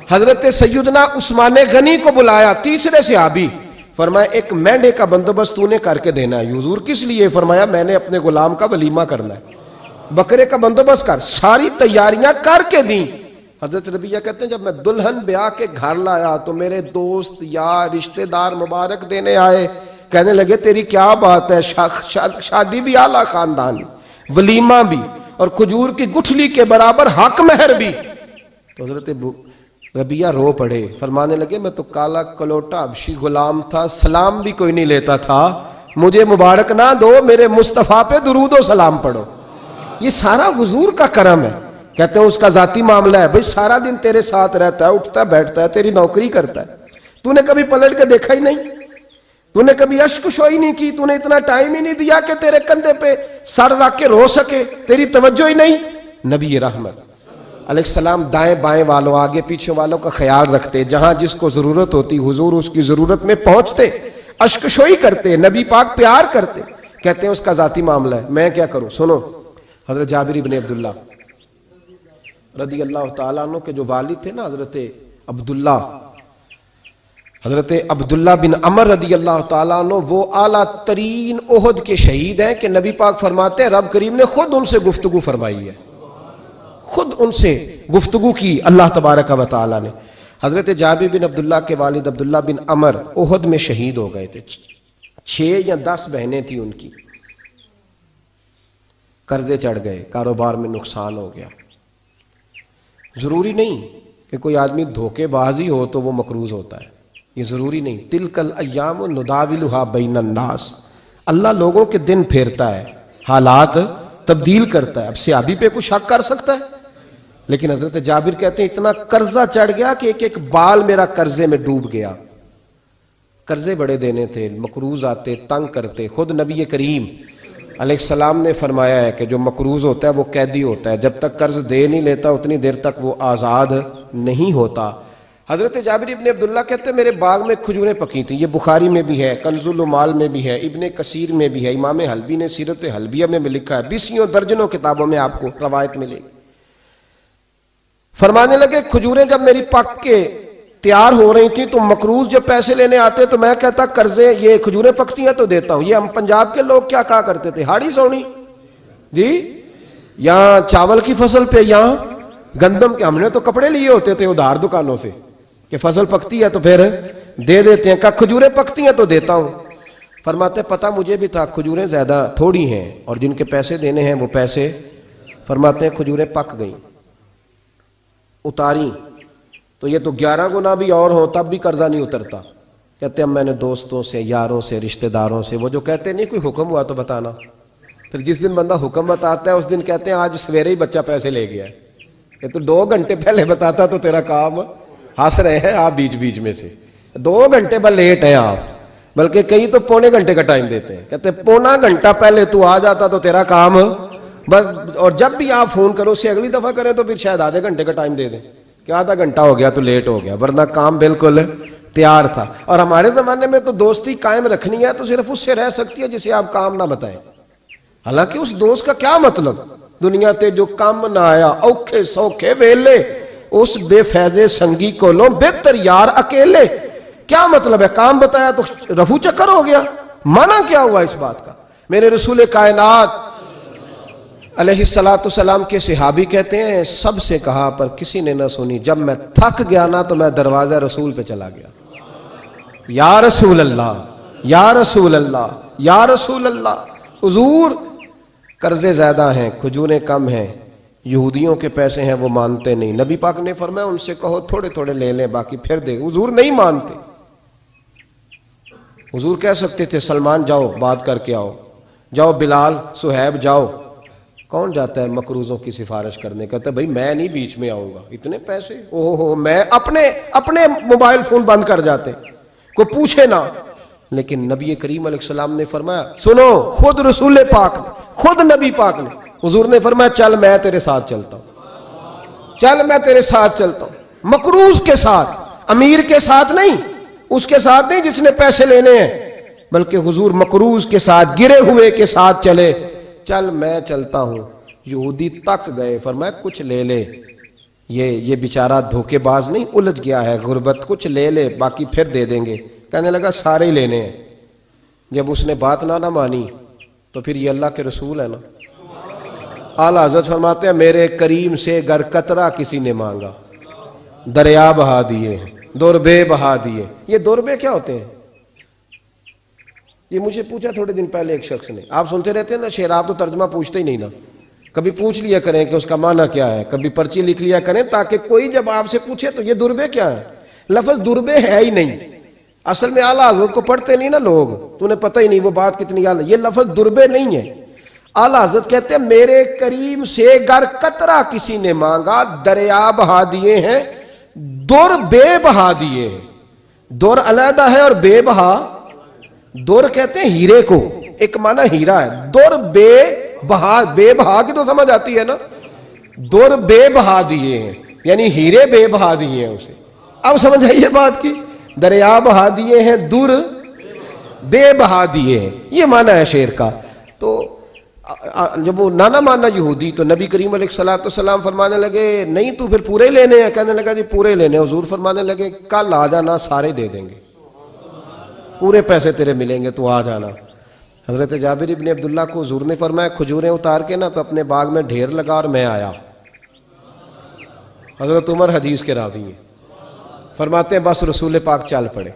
حضرت سیدنا عثمان غنی کو بلایا، تیسرے صحابی، فرمایا ایک مینڈے کا بندوبست تو نے کر کے دینا ہے۔ حضور کس لیے؟ فرمایا میں نے اپنے غلام کا ولیمہ کرنا ہے، بکرے کا بندوبست کر۔ ساری تیاریاں کر کے دیں۔ حضرت ربیہ کہتے ہیں جب میں دلہن بیاہ کے گھر لایا تو میرے دوست یار رشتہ دار مبارک دینے آئے، کہنے لگے تیری کیا بات ہے، شادی بھی اعلیٰ خاندان، ولیمہ بھی، اور کھجور کی گٹھلی کے برابر حق مہر بھی۔ تو حضرت ربیہ رو پڑے، فرمانے لگے میں تو کالا کلوٹا حبشی غلام تھا، سلام بھی کوئی نہیں لیتا تھا، مجھے مبارک نہ دو، میرے مصطفیٰ پہ درود و سلام پڑھو۔ یہ سارا حضور کا کرم ہے۔ کہتے ہیں اس کا ذاتی معاملہ ہے، بھئی سارا دن تیرے ساتھ رہتا ہے، اٹھتا ہے بیٹھتا ہے، تیری نوکری کرتا ہے، تو نے کبھی پلٹ کے دیکھا ہی نہیں، تو نے کبھی اشک شوئی نہیں کی، تو نے اتنا ٹائم ہی نہیں دیا کہ تیرے کندھے پہ سر رکھ کے رو سکے، تیری توجہ ہی نہیں۔ نبی رحمت علیہ السلام دائیں بائیں والوں آگے پیچھے والوں کا خیال رکھتے، جہاں جس کو ضرورت ہوتی حضور اس کی ضرورت میں پہنچتے، اشک شوئی کرتے، نبی پاک پیار کرتے۔ کہتے ہیں اس کا ذاتی معاملہ ہے، میں کیا کروں؟ سنو، حضرت جابر بن عبداللہ رضی اللہ تعالیٰ عنہ کے جو والد تھے نا حضرت عبداللہ بن عمر رضی اللہ تعالیٰ عنہ، وہ اعلیٰ ترین احد کے شہید ہیں کہ نبی پاک فرماتے ہیں رب کریم نے خود ان سے گفتگو فرمائی ہے، خود ان سے گفتگو کی اللہ تبارک و تعالیٰ نے۔ حضرت جابر بن عبداللہ کے والد عبداللہ بن عمر احد میں شہید ہو گئے تھے، 6 یا 10 بہنیں تھیں ان کی، قرضے چڑھ گئے، کاروبار میں نقصان ہو گیا۔ ضروری نہیں کہ کوئی آدمی دھوکے بازی ہو تو وہ مقروض ہوتا ہے، یہ ضروری نہیں۔ تلک الایام نداولھا بین الناس، اللہ لوگوں کے دن پھیرتا ہے، حالات تبدیل کرتا ہے۔ اب صحابی پہ کچھ شک کر سکتا ہے؟ لیکن حضرت جابر کہتے ہیں اتنا قرضہ چڑھ گیا کہ ایک ایک بال میرا قرضے میں ڈوب گیا۔ قرضے بڑے دینے تھے، مقروض آتے، تنگ کرتے۔ خود نبی کریم علیہ السلام نے فرمایا ہے کہ جو مقروض ہوتا ہے وہ قیدی ہوتا ہے، جب تک قرض دے نہیں لیتا اتنی دیر تک وہ آزاد نہیں ہوتا۔ حضرت جابر ابن عبداللہ کہتے ہیں میرے باغ میں کھجوریں پکی تھیں، یہ بخاری میں بھی ہے، کنز العمال میں بھی ہے، ابن کثیر میں بھی ہے، امام حلبی نے سیرت حلبیہ میں بھی لکھا ہے، 20 درجنوں کتابوں میں آپ کو روایت ملے گی۔ فرمانے لگے کھجوریں جب میری پک کے تیار ہو رہی تھیں تو مقروض جب پیسے لینے آتے تو میں کہتا قرضے یہ کھجوریں پکتی ہیں تو دیتا ہوں۔ یہ ہم پنجاب کے لوگ کیا کہا کرتے تھے، ہاڑی سونی جی، یہاں چاول کی فصل پہ، یہاں گندم کے، ہم نے تو کپڑے لیے ہوتے تھے ادھار دکانوں سے کہ فصل پکتی ہے تو پھر دے دیتے ہیں، کہ کھجوریں پکتی ہیں تو دیتا ہوں۔ فرماتے پتہ مجھے بھی تھا کھجوریں زیادہ تھوڑی ہیں اور جن کے پیسے دینے ہیں وہ پیسے، فرماتے ہیں کھجوریں پک گئیں، اتاری تو یہ تو 11 گنا بھی اور ہوں تب بھی قرضہ نہیں اترتا۔ کہتے ہیں میں نے دوستوں سے، یاروں سے، رشتہ داروں سے، وہ جو کہتے نہیں کوئی حکم ہوا تو بتانا، پھر جس دن بندہ حکم بتاتا ہے اس دن کہتے ہیں آج سویرے ہی بچہ پیسے لے گیا ہے، یہ تو 2 گھنٹے پہلے بتاتا تو تیرا کام، ہنس رہے ہیں آپ بیچ بیچ میں سے، 2 گھنٹے بعد لیٹ ہیں آپ، بلکہ کئی تو پونے گھنٹے کا ٹائم دیتے ہیں، کہتے ہیں پونا گھنٹہ پہلے تو آ جاتا تو تیرا کام بس، اور جب بھی آپ فون کرو اسے اگلی دفعہ کریں تو پھر شاید آدھے گھنٹے کا ٹائم دے دیں کہ آدھا گھنٹہ ہو گیا تو لیٹ ہو گیا، ورنہ کام بالکل تیار تھا۔ اور ہمارے زمانے میں تو دوستی قائم رکھنی ہے تو صرف اس سے رہ سکتی ہے جسے آپ کام نہ بتائیں، حالانکہ اس دوست کا کیا مطلب، دنیا تے جو کام نہ آیا اوکھے سوکھے ویلے، اس بے فیضے سنگی کو لو بہتر یار اکیلے، کیا مطلب ہے؟ کام بتایا تو رفو چکر ہو گیا، معنی کیا ہوا اس بات کا؟ میرے رسول کائنات علیہ السلام کے صحابی کہتے ہیں سب سے کہا پر کسی نے نہ سنی، جب میں تھک گیا نا تو میں دروازہ رسول پہ چلا گیا، یا رسول اللہ یا رسول اللہ یا رسول اللہ، حضور قرضے زیادہ ہیں، کھجوریں کم ہیں، یہودیوں کے پیسے ہیں وہ مانتے نہیں، نبی پاک نے فرمایا ان سے کہو تھوڑے تھوڑے لے لیں باقی پھر دے، حضور نہیں مانتے۔ حضور کہہ سکتے تھے سلمان جاؤ بات کر کے آؤ، جاؤ بلال صہیب جاؤ، کون جاتا ہے مقروضوں کی سفارش کرنے؟ کہتا ہے بھائی میں نہیں بیچ میں آؤں گا، اتنے پیسے اوہ میں اپنے موبائل فون بند کر جاتے، کوئی پوچھے نہ۔ لیکن نبی کریم علیہ السلام نے فرمایا سنو، خود رسول پاک نے، خود نبی پاک نے، حضور نے فرمایا چل میں تیرے ساتھ چلتا ہوں، چل میں تیرے ساتھ چلتا ہوں، مقروض کے ساتھ، امیر کے ساتھ نہیں، اس کے ساتھ نہیں جس نے پیسے لینے ہیں، بلکہ حضور مقروض کے ساتھ، گرے ہوئے کے ساتھ چلے، چل میں چلتا ہوں۔ یہودی تک گئے، فرمایا کچھ لے لے، یہ بیچارہ دھوکے باز نہیں الجھ گیا ہے، غربت، کچھ لے لے باقی پھر دے دیں گے۔ کہنے لگا سارے ہی لینے ہیں۔ جب اس نے بات نہ مانی تو پھر یہ اللہ کے رسول ہے نا۔ اعلیٰ حضرت فرماتے ہیں میرے کریم سے گر قطرہ کسی نے مانگا دریا بہا دیے، دوربے بہا دیے۔ یہ دوربے کیا ہوتے ہیں؟ یہ مجھے پوچھا تھوڑے دن پہلے ایک شخص نے، آپ سنتے رہتے ہیں نا شعر، آپ تو ترجمہ پوچھتے ہی نہیں نا، کبھی پوچھ لیا کریں کہ اس کا معنی کیا ہے، کبھی پرچی لکھ لیا کریں تاکہ کوئی جب آپ سے پوچھے تو یہ دوربے کیا ہے۔ لفظ دوربے ہے ہی نہیں، اصل میں اعلیٰ حضرت کو پڑھتے نہیں نا لوگ، تو انہیں پتہ ہی نہیں وہ بات کتنی اعلیٰ، یہ لفظ دوربے نہیں ہے۔ اعلیٰ حضرت کہتے ہیں میرے کریم سے گر قطرہ کسی نے مانگا دریا بہا دیے ہیں، دور بے بہا دیے ہیں۔ دور علیحدہ ہے اور بے بہا، دور کہتے ہیں ہیرے کو، ایک معنی ہیرا ہے، دور بے بہا، بے بہا کی تو سمجھ آتی ہے نا، دور بے بہا دیے ہیں یعنی ہیرے بے بہا دیے ہیں اسے۔ اب سمجھ آئیے بات کی، دریا بہا دیے ہیں، دور بے بہا دیے ہیں، یہ معنی ہے شعر کا۔ تو جب وہ نانا مانا یہودی تو نبی کریم علیہ السلام فرمانے لگے نہیں تو پھر پورے لینے ہیں؟ کہنے لگا جی پورے لینے ہیں۔ حضور فرمانے لگے کل آ جانا سارے دے دیں گے، پورے پیسے تیرے ملیں گے، تو آ جانا۔ حضرت جابر ابن عبداللہ کو حضور نے فرمایا کھجوریں اتار کے نا تو اپنے باغ میں ڈھیر لگا اور میں آیا۔ حضرت عمر حدیث کے راوی ہیں، فرماتے ہیں بس رسول پاک چل پڑے،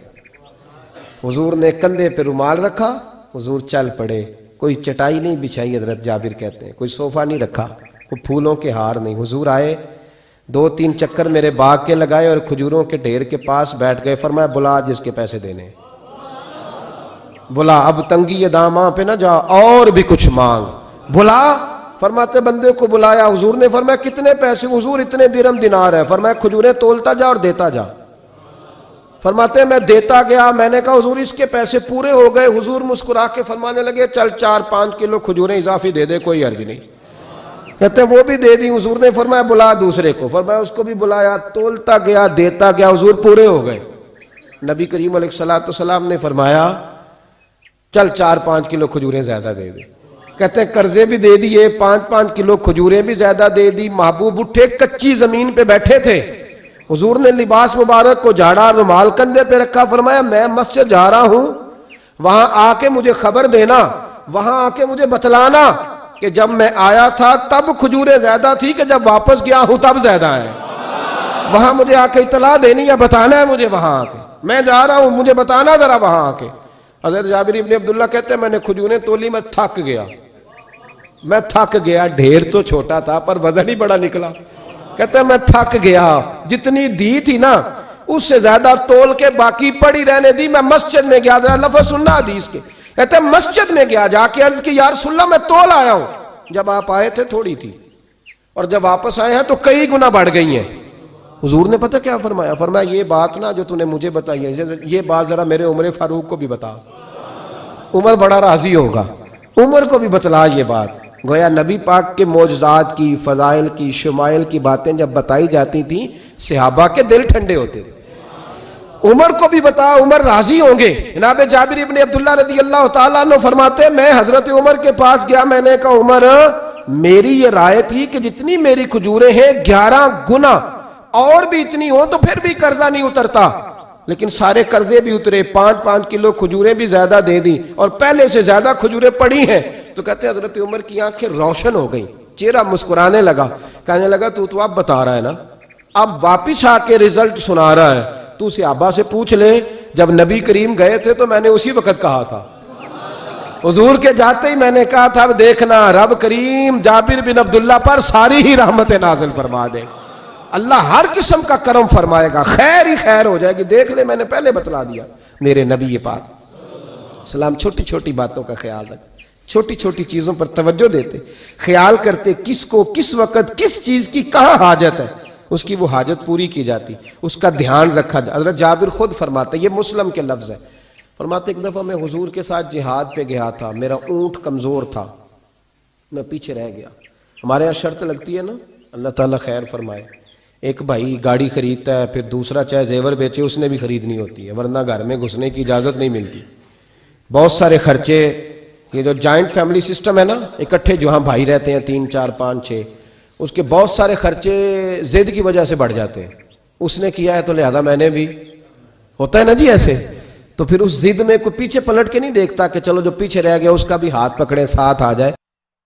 حضور نے کندھے پہ رومال رکھا، حضور چل پڑے، کوئی چٹائی نہیں بچھائی، حضرت جابر کہتے ہیں کوئی صوفہ نہیں رکھا، کوئی پھولوں کے ہار نہیں، حضور آئے، 2-3 چکر میرے باغ کے لگائے اور کھجوروں کے ڈھیر کے پاس بیٹھ گئے، فرمایا بلا جس کے پیسے دینے، بلا، اب تنگی یہ داماں پہ نہ جا اور بھی کچھ مانگ، بلا۔ فرماتے بندے کو بلایا، حضور نے فرمایا کتنے پیسے؟ حضور اتنے درہم دینار ہے۔ فرمایا کھجوریں تولتا جا اور دیتا جا۔ فرماتے ہیں میں دیتا گیا، میں نے کہا حضور اس کے پیسے پورے ہو گئے۔ حضور مسکرا کے فرمانے لگے چل 4-5 کلو کھجوریں اضافی دے دے، کوئی حرج نہیں۔ کہتے ہیں وہ بھی دے دی۔ حضور نے فرمایا بلا دوسرے کو، فرمایا اس کو بھی بلایا، تولتا گیا، دیتا گیا، حضور پورے ہو گئے۔ نبی کریم علیہ السلام نے فرمایا چل 4-5 کلو کھجوریں زیادہ دے دے۔ کہتے ہیں قرضے بھی دے دیے، 5-5 کلو کھجوریں بھی زیادہ دے دی۔ محبوب اٹھے، کچی زمین پہ بیٹھے تھے، حضور نے لباس مبارک کو جھاڑا، رومال کندھے پہ رکھا، فرمایا میں مسجد جا رہا ہوں، وہاں آ کے مجھے خبر دینا، وہاں آ کے مجھے بتلانا کہ جب میں آیا تھا تب کھجوریں زیادہ تھی کہ جب واپس گیا ہوں تب زیادہ ہے۔ وہاں مجھے آ کے اطلاع دینی ہے، بتانا ہے مجھے، وہاں آ کے میں جا رہا ہوں مجھے بتانا ذرا وہاں آ کے۔ حضرت جابر ابن عبداللہ کہتے ہیں میں نے کھجوریں تولی، میں تھک گیا، ڈھیر تو چھوٹا تھا پر وزن ہی بڑا نکلا۔ کہتے ہیں میں تھک گیا، جتنی دی تھی نا اس سے زیادہ تول کے باقی پڑی رہنے دی۔ میں مسجد میں گیا، ذرا لفظ سننا حدیث کے، کہتے ہیں مسجد میں گیا، جا کے عرض کی یا رسول اللہ میں تول آیا ہوں، جب آپ آئے تھے تھوڑی تھی اور جب واپس آئے ہیں تو کئی گنا بڑھ گئی ہیں۔ حضور نے پتہ کیا فرمایا؟ فرمایا یہ بات نا جو تو نے مجھے بتائی ہے، یہ بات ذرا میرے عمر فاروق کو بھی بتا۔ عمر بڑا راضی ہوگا. عمر کو بھی بتلا یہ بات. گویا نبی پاک کے معجزات کی، فضائل کی، شمائل کی باتیں جب بتائی جاتی تھیں صحابہ کے دل ٹھنڈے ہوتے تھے. عمر کو بھی بتا، عمر راضی ہوں گے. جناب جابر ابن عبداللہ رضی اللہ تعالیٰ عنہ فرماتے ہیں میں حضرت عمر کے پاس گیا، میں نے کہا عمر میری یہ رائے تھی کہ جتنی میری کھجوریں ہیں 11 گنا اور بھی اتنی ہوں تو پھر بھی قرضہ نہیں اترتا، لیکن سارے قرضے بھی اترے، 5-5 کلو کھجوریں بھی زیادہ دے دی اور پہلے سے زیادہ کھجوریں پڑی ہیں. تو کہتے ہیں حضرت عمر کی آنکھیں روشن ہو گئیں، چہرہ مسکرانے لگا، کہنے لگا تو اب بتا رہا ہے نا، اب واپس آ کے رزلٹ سنا رہا ہے، تو صحابہ سے پوچھ لے جب نبی کریم گئے تھے تو میں نے اسی وقت کہا تھا، حضور کے جاتے ہی میں نے کہا تھا اب دیکھنا رب کریم جابر بن عبداللہ پر ساری ہی رحمتیں نازل فرما دے، اللہ ہر قسم کا کرم فرمائے گا، خیر ہی خیر ہو جائے گی. دیکھ لے میں نے پہلے بتلا دیا. میرے نبی پاک سلام چھوٹی چھوٹی باتوں کا خیال رکھتے، چھوٹی چھوٹی چیزوں پر توجہ دیتے، خیال کرتے کس کو کس وقت کس چیز کی کہاں حاجت ہے، اس کی وہ حاجت پوری کی جاتی، اس کا دھیان رکھا جاتا. حضرت جابر خود فرماتے، یہ مسلم کے لفظ ہے، فرماتے ایک دفعہ میں حضور کے ساتھ جہاد پہ گیا تھا، میرا اونٹ کمزور تھا، میں پیچھے رہ گیا. ہمارے یہاں شرط لگتی ہے نا، اللہ تعالیٰ خیر فرمائے، ایک بھائی گاڑی خریدتا ہے پھر دوسرا چاہے زیور بیچے اس نے بھی خریدنی ہوتی ہے ورنہ گھر میں گھسنے کی اجازت نہیں ملتی. بہت سارے خرچے، یہ جو جوائنٹ فیملی سسٹم ہے نا، اکٹھے جہاں بھائی رہتے ہیں 3 4 5 6، اس کے بہت سارے خرچے ضد کی وجہ سے بڑھ جاتے ہیں. اس نے کیا ہے تو لہذا میں نے بھی، ہوتا ہے نا جی ایسے. تو پھر اس ضد میں کوئی پیچھے پلٹ کے نہیں دیکھتا کہ چلو جو پیچھے رہ گیا اس کا بھی ہاتھ پکڑے ساتھ آ جائے،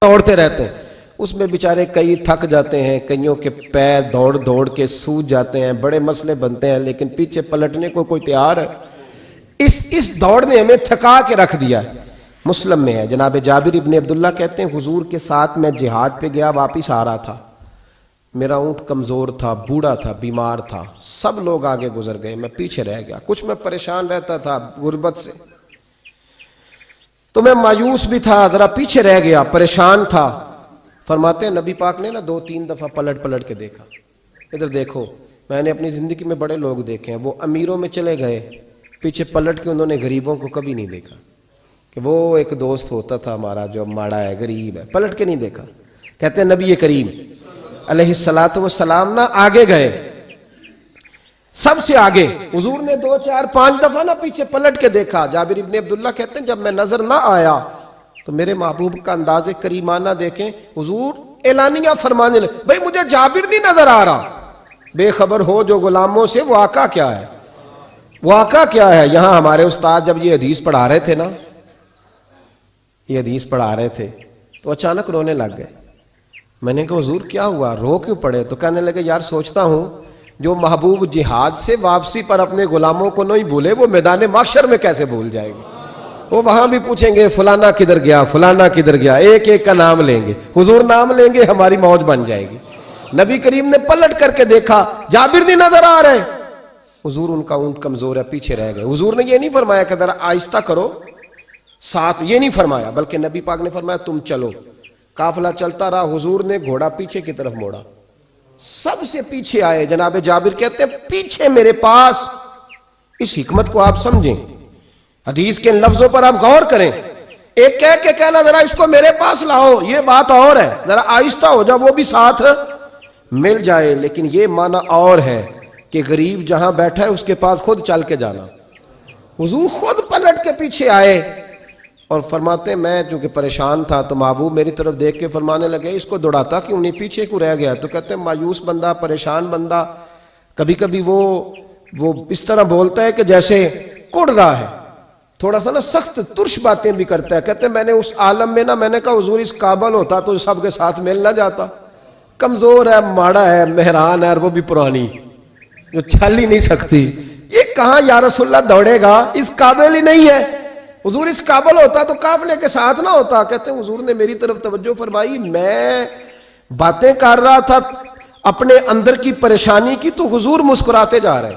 دوڑتے رہتے ہیں. اس میں بیچارے کئی تھک جاتے ہیں، کئیوں کے پیر دوڑ دوڑ کے سوج جاتے ہیں، بڑے مسئلے بنتے ہیں، لیکن پیچھے پلٹنے کو کوئی تیار ہے؟ اس دوڑ نے ہمیں تھکا کے رکھ دیا. مسلم میں ہے جناب جابر ابن عبداللہ کہتے ہیں حضور کے ساتھ میں جہاد پہ گیا، واپس آ رہا تھا، میرا اونٹ کمزور تھا، بوڑھا تھا، بیمار تھا، سب لوگ آگے گزر گئے، میں پیچھے رہ گیا. کچھ میں پریشان رہتا تھا غربت سے، تو میں مایوس بھی تھا، ذرا پیچھے رہ گیا، پریشان تھا. فرماتے ہیں نبی پاک نے نا 2-3 دفعہ پلٹ کے دیکھا. ادھر دیکھو، میں نے اپنی زندگی میں بڑے لوگ دیکھے ہیں، وہ امیروں میں چلے گئے، پیچھے پلٹ کے انہوں نے غریبوں کو کبھی نہیں دیکھا کہ وہ ایک دوست ہوتا تھا ہمارا جو ماڑا ہے، غریب ہے، پلٹ کے نہیں دیکھا. کہتے ہیں نبی کریم علیہ السلام نا آگے گئے، سب سے آگے. حضور نے 2 4 5 دفعہ نا پیچھے پلٹ کے دیکھا. جابر ابن عبداللہ کہتے ہیں جب میں نظر نہ آیا تو میرے محبوب کا انداز کریمانہ دیکھیں، حضور اعلانیہ فرمانے لگے بھئی مجھے جابر نہیں نظر آ رہا. بے خبر ہو جو غلاموں سے، وہ آقا کیا ہے، وہ آقا کیا ہے. یہاں ہمارے استاد جب یہ حدیث پڑھا رہے تھے نا، یہ حدیث پڑھا رہے تھے تو اچانک رونے لگ گئے. میں نے کہا حضور کیا ہوا، رو کیوں پڑے؟ تو کہنے لگے یار سوچتا ہوں جو محبوب جہاد سے واپسی پر اپنے غلاموں کو نہیں بھولے وہ میدان محشر میں کیسے بھول جائے گے. وہ وہاں بھی پوچھیں گے فلانا کدھر گیا، فلانا کدھر گیا، ایک ایک کا نام لیں گے. حضور نام لیں گے، ہماری موج بن جائے گی. نبی کریم نے پلٹ کر کے دیکھا، جابر نہیں نظر آ رہے. حضور ان کا اونٹ کمزور ہے، پیچھے رہ گئے. حضور نے یہ نہیں فرمایا کہ ذرا آہستہ کرو ساتھ، یہ نہیں فرمایا، بلکہ نبی پاک نے فرمایا تم چلو. قافلہ چلتا رہا، حضور نے گھوڑا پیچھے کی طرف موڑا، سب سے پیچھے آئے. جناب جابر کہتے ہیں پیچھے میرے پاس. اس حکمت کو آپ سمجھیں، حدیث کے ان لفظوں پر آپ غور کریں. ایک کہہ کے کہنا ذرا اس کو میرے پاس لاؤ، یہ بات اور ہے، ذرا آہستہ ہو جا، وہ بھی ساتھ مل جائے. لیکن یہ معنی اور ہے کہ غریب جہاں بیٹھا ہے اس کے پاس خود چل کے جانا. حضور خود پلٹ کے پیچھے آئے اور فرماتے میں جو کہ پریشان تھا تو محبوب میری طرف دیکھ کے فرمانے لگے اس کو دوڑاتا کیوں نہیں، پیچھے کو رہ گیا. تو کہتے ہیں مایوس بندہ، پریشان بندہ کبھی کبھی وہ اس طرح بولتا ہے کہ جیسے کڑ رہا ہے، تھوڑا سا نا سخت ترش باتیں بھی کرتا ہے. کہتے ہیں میں نے اس عالم میں نا، میں نے کہا حضور اس قابل ہوتا تو سب کے ساتھ مل نہ جاتا، کمزور ہے، ماڑا ہے، مہران ہے، اور وہ بھی پرانی جو چل ہی نہیں سکتی. یہ کہاں یا رسول اللہ دوڑے گا، اس قابل ہی نہیں ہے. حضور اس قابل ہوتا تو قافلے کے ساتھ نہ ہوتا. کہتے ہیں حضور نے میری طرف توجہ فرمائی، میں باتیں کر رہا تھا اپنے اندر کی پریشانی کی تو حضور مسکراتے جا رہے.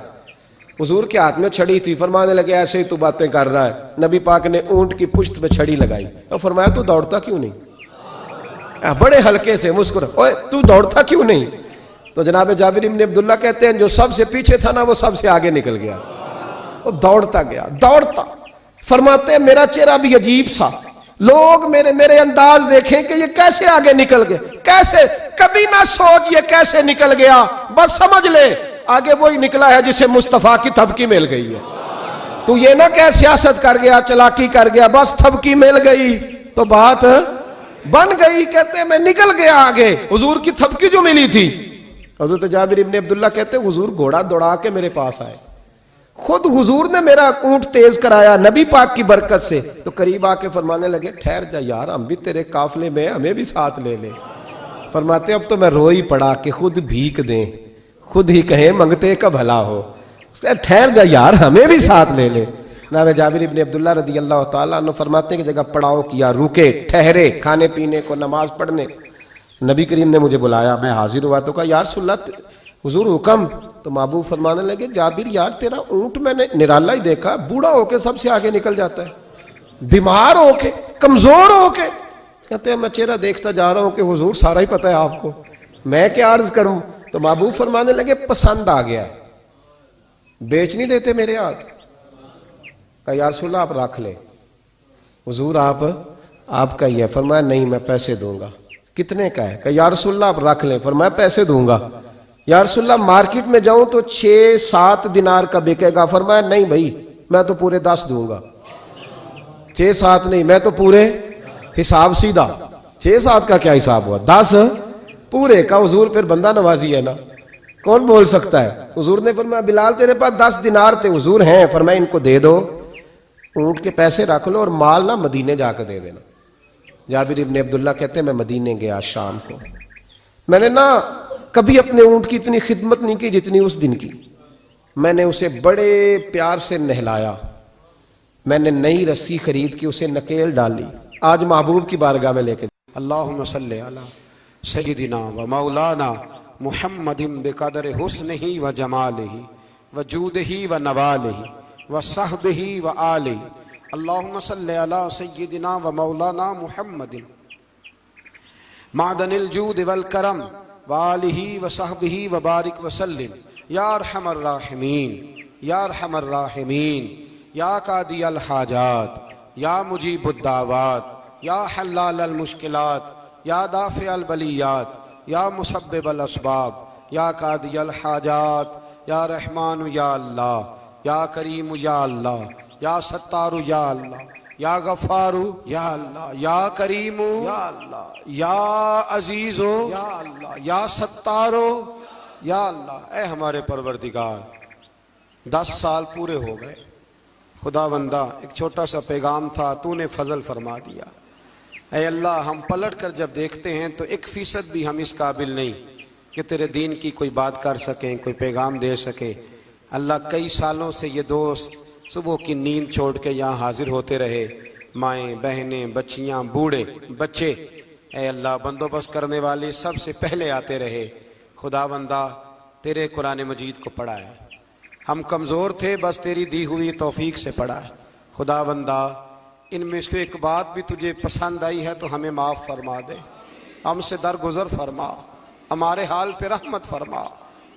حضور کے ہاتھ میں چھڑی تھی، فرمانے لگے ایسے ہی تو باتیں کر رہا ہے. نبی پاک نے اونٹ کی پشت پہ چھڑی لگائی اور فرمایا تو دوڑتا کیوں نہیں، بڑے ہلکے سے مسکرا، اوے تو دوڑتا کیوں نہیں. تو جناب جابر ابن عبداللہ کہتے ہیں جو سب سے پیچھے تھا نا وہ سب سے آگے نکل گیا، وہ دوڑتا گیا، دوڑتا فرماتے ہیں میرا چہرہ بھی عجیب سا، لوگ میرے انداز دیکھیں کہ یہ کیسے آگے نکل گئے، کیسے، کبھی نہ سوچ یہ کیسے نکل گیا، بس سمجھ لے آگے وہی نکلا ہے جسے مصطفیٰ کی تھپکی مل گئی ہے۔ تو یہ نہ کہ سیاست کر گیا، چلاکی کر گیا، بس تھپکی مل گئی تو بات بن گئی۔ کہتے ہیں میں نکل گیا آگے، حضور کی تھپکی جو ملی تھی۔ حضرت جابر ابن عبداللہ کہتے ہیں حضور گھوڑا دوڑا کے میرے پاس آئے، خود حضور نے میرا اونٹ تیز کرایا نبی پاک کی برکت سے۔ تو قریب آ کے فرمانے لگے ٹھہر جا یار، ہم بھی تیرے قافلے میں، ہمیں بھی ساتھ لے لے۔ فرماتے اب تو میں رو ہی پڑا کہ خود بھیک دیں، خود ہی کہیں منگتے کا بھلا ہو، ٹھہر جا یار ہمیں بھی ساتھ لے لے۔ جناب جابر ابن عبداللہ رضی اللہ تعالیٰ عنہ فرماتے ہیں کہ جگہ پڑاؤ کیا، رکے، ٹھہرے کھانے پینے کو، نماز پڑھنے۔ نبی کریم نے مجھے بلایا، میں حاضر ہوا تو کہا یا رسول اللہ حضور حکم۔ تو محبوب فرمانے لگے جابر یار تیرا اونٹ میں نے نرالا ہی دیکھا، بوڑھا ہو کے سب سے آگے نکل جاتا ہے، بیمار ہو کے، کمزور ہو کے۔ کہتے ہیں میں چہرہ دیکھتا جا رہا ہوں کہ حضور سارا ہی پتہ ہے آپ کو، میں کیا عرض کروں۔ تو محبوب فرمانے لگے پسند آ گیا، بیچ نہیں دیتے میرے ہاتھ؟ کہا یا رسول اللہ آپ رکھ لیں، حضور آپ کا ہی ہے۔ فرمایا نہیں میں پیسے دوں گا۔ کتنے کا ہے؟ کہا یا رسول اللہ آپ رکھ لیں۔ فرمایا پیسے دوں گا۔ یا رسول اللہ مارکیٹ میں جاؤں تو 6-7 دینار کا بکے گا۔ فرمایا نہیں بھائی میں تو پورے 10 دوں گا۔ 6-7 نہیں، میں تو پورے، حساب سیدھا، 6-7 کا کیا حساب ہوا، 10 پورے کا۔ حضور پھر بندہ نوازی ہے نا، کون بول سکتا ہے۔ حضور نے فرمایا بلال تیرے پاس 10 دینار تھے؟ حضور ہیں۔ فرمایا ان کو دے دو، اونٹ کے پیسے رکھ لو اور مال نہ مدینے جا کے دے دینا۔ جابر ابن عبداللہ کہتے ہیں میں مدینے گیا شام کو، میں نے نہ کبھی اپنے اونٹ کی اتنی خدمت نہیں کی جتنی اس دن کی۔ میں نے اسے بڑے پیار سے نہلایا، میں نے نئی رسی خرید کے اسے نکیل ڈالی، آج محبوب کی بارگاہ میں لے کے۔ اللہم صلی علی سیدنا و مولانا محمد بقدر حسنہ و جمالہ و جودہ و نوالہ و صحبہ و آلہ۔ اللہم صلی علی سیدنا و مولانا محمد معدن الجود والکرم وآلہ و صحبہ و بارک وسلم۔ یا ارحم الراحمین، یا ارحم الراحمین، یا قاضی الحاجات، یا مجیب الدعوات، یا حلال المشکلات، یا دافع البلیات، یا مسبب الاسباب، یا قاضی الحاجات، یا رحمان یا اللہ، یا کریم یا اللہ، یا ستار یا اللہ، یا غفار یا اللہ، یا کریم یا اللہ، یا عزیز یا اللہ، یا ستار یا اللہ۔ اے ہمارے پروردگار 10 سال پورے ہو گئے، خدا بندہ ایک چھوٹا سا پیغام تھا، تو نے فضل فرما دیا۔ اے اللہ ہم پلٹ کر جب دیکھتے ہیں تو 1% بھی ہم اس قابل نہیں کہ تیرے دین کی کوئی بات کر سکیں، کوئی پیغام دے سکیں۔ اللہ کئی سالوں سے یہ دوست صبح کی نیند چھوڑ کے یہاں حاضر ہوتے رہے، مائیں، بہنیں، بچیاں، بوڑھے، بچے، اے اللہ بندوبست کرنے والے سب سے پہلے آتے رہے۔ خدا بندہ تیرے قرآن مجید کو پڑھا ہے، ہم کمزور تھے بس تیری دی ہوئی توفیق سے پڑھا ہے۔ خدا بندہ ان میں سے ایک بات بھی تجھے پسند آئی ہے تو ہمیں معاف فرما دے، ہم سے درگزر فرما، ہمارے حال پہ رحمت فرما۔